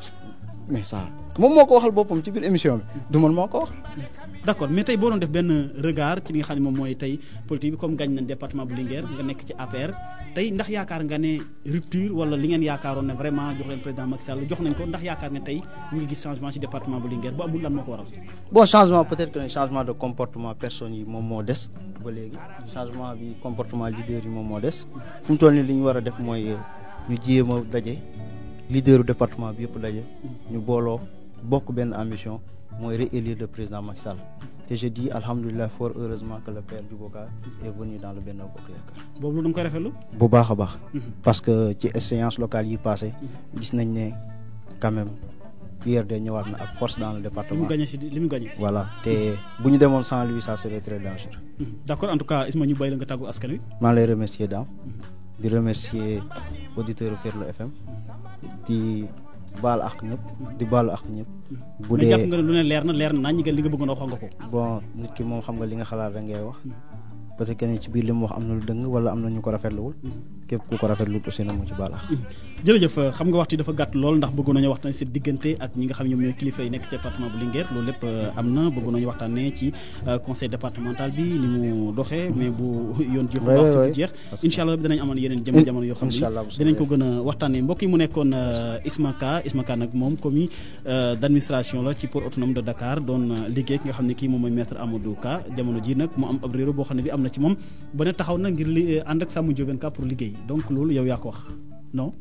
mais ça moom moo ko waxal boppam ci biir émission bi du man moo ko wax. d'accord mais tey boo doon def benn regard ci li nga xam ne moom mooy tey politique bi comme gañ nañ département bu Linguère nga nekk ci APR tey ndax yaakaar nga ne rupture wala li ngeen yaakaaroon ne vraiment jox leen président Macky Sall jox nañ ko ndax yaakaar nga tey ñu ngi gis changement ci département bu Linguère bu amul lan moo ko waral. bon changement peut-être que changement de comportement personnes yi moom moo des ba léegi changement bi comportement leader yi moom moo des fu mu toll nii li ñu war a def mooy ñu jéem a daje leaderu département bi yëpp daje ñu booloo bokk benn ambition mooy réélire le président Macky Sall et je dis alhamdulilah fort heureusement que le père Djiboka est venu dans le Benno Bokk Yaakaar. boobu lu da nga koy rafetlu. bu baax a baax. parce que ci échéances locales yi passé gis nañ ne quand même URD ñëwaat na ak force dans le département. li mu gagné. voilà te bu ñu demoon sans lui ça serait très dangereux. d'accord en tout cas Isma ñu bàyyi la nga tàggu askan wi. maa ngi lay remercier Dame di remercier auditeurs Ferlo FM di baal ak ñëpp di baalu ak ñëpp. bu dee mais jàpp nga ne lu ne leer na nañ li nga bëggoon a wax nga ko. bon nit ki moom xam nga li nga xalaat rek ngay wax parce que ci biir li mu wax am na lu dëng wala am na ñu ko rafetluwul képp ku ko rafetlu aussi na mu ci baal ak. jërëjëf xam nga waxtu dafa gàtt lool ndax bëggoon nañu waxtaan seen diggante ak ñi nga xam ne ñoom ñooy kilifa yi nekk ci département bu Linguère loolu lépp am na bëggoon nañu waxtaanee ci conseil départemental bi ni mu doxee mais bu yoon jeexu baax si bu jeex incha allah dinañ amoon yeneen jamono yoo xam ne dinañ ko gën a waxtaanee mbokk yi mu nekkoon Isma Ka nag moom commis d'administration la ci port autonome de Dakar doon liggéey ki nga xam ne kii moom mooy maître Amadou Ka jamono ji nag mu am ab réew boo xam ne bi am na ci moom ba ne taxaw na ngir li ànd ak Samba Ndiobène Ka pour liggéey donc loolu yow yaa ko wax non.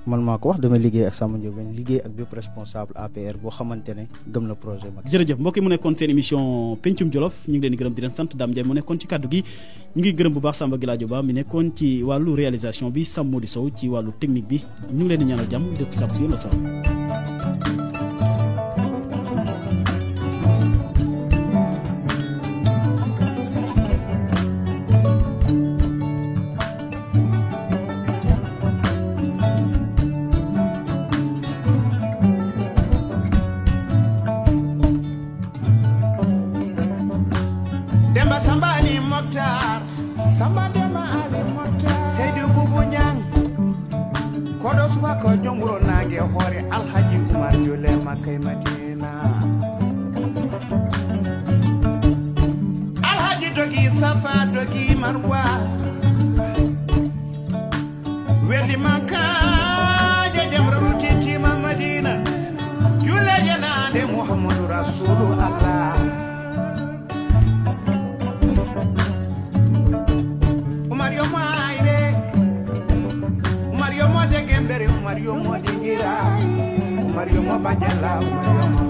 man maa ko wax dama liggéey ak Samba Ndiobène liggéey ak bépp responsable APR boo xamante ne gëm na projet mag. jërëjëf mbokk yi mu nekkoon seen émission Pencum Jolof ñu ngi leen di gërëm di leen sant Dame Ndiaye mu nekkoon ci kaddu gi ñu ngi gërëm bu baax Samba Giladio Ba mi nekkoon ci wàllu réalisation bi Sam Mody Sow ci wàllu technique bi ñu ngi leen di ñaanal jàmm di ko sàkku si yéen la Makkay Madina Alhaji dogi Safa dogi Marwa Welli Makka jajamra rutiti ma Madina Jule janade Muhammadu Rasulullah Mario Maire Mario Mo de Gembere Mario Mo de Gira Mario Mo Bajala Mario Mo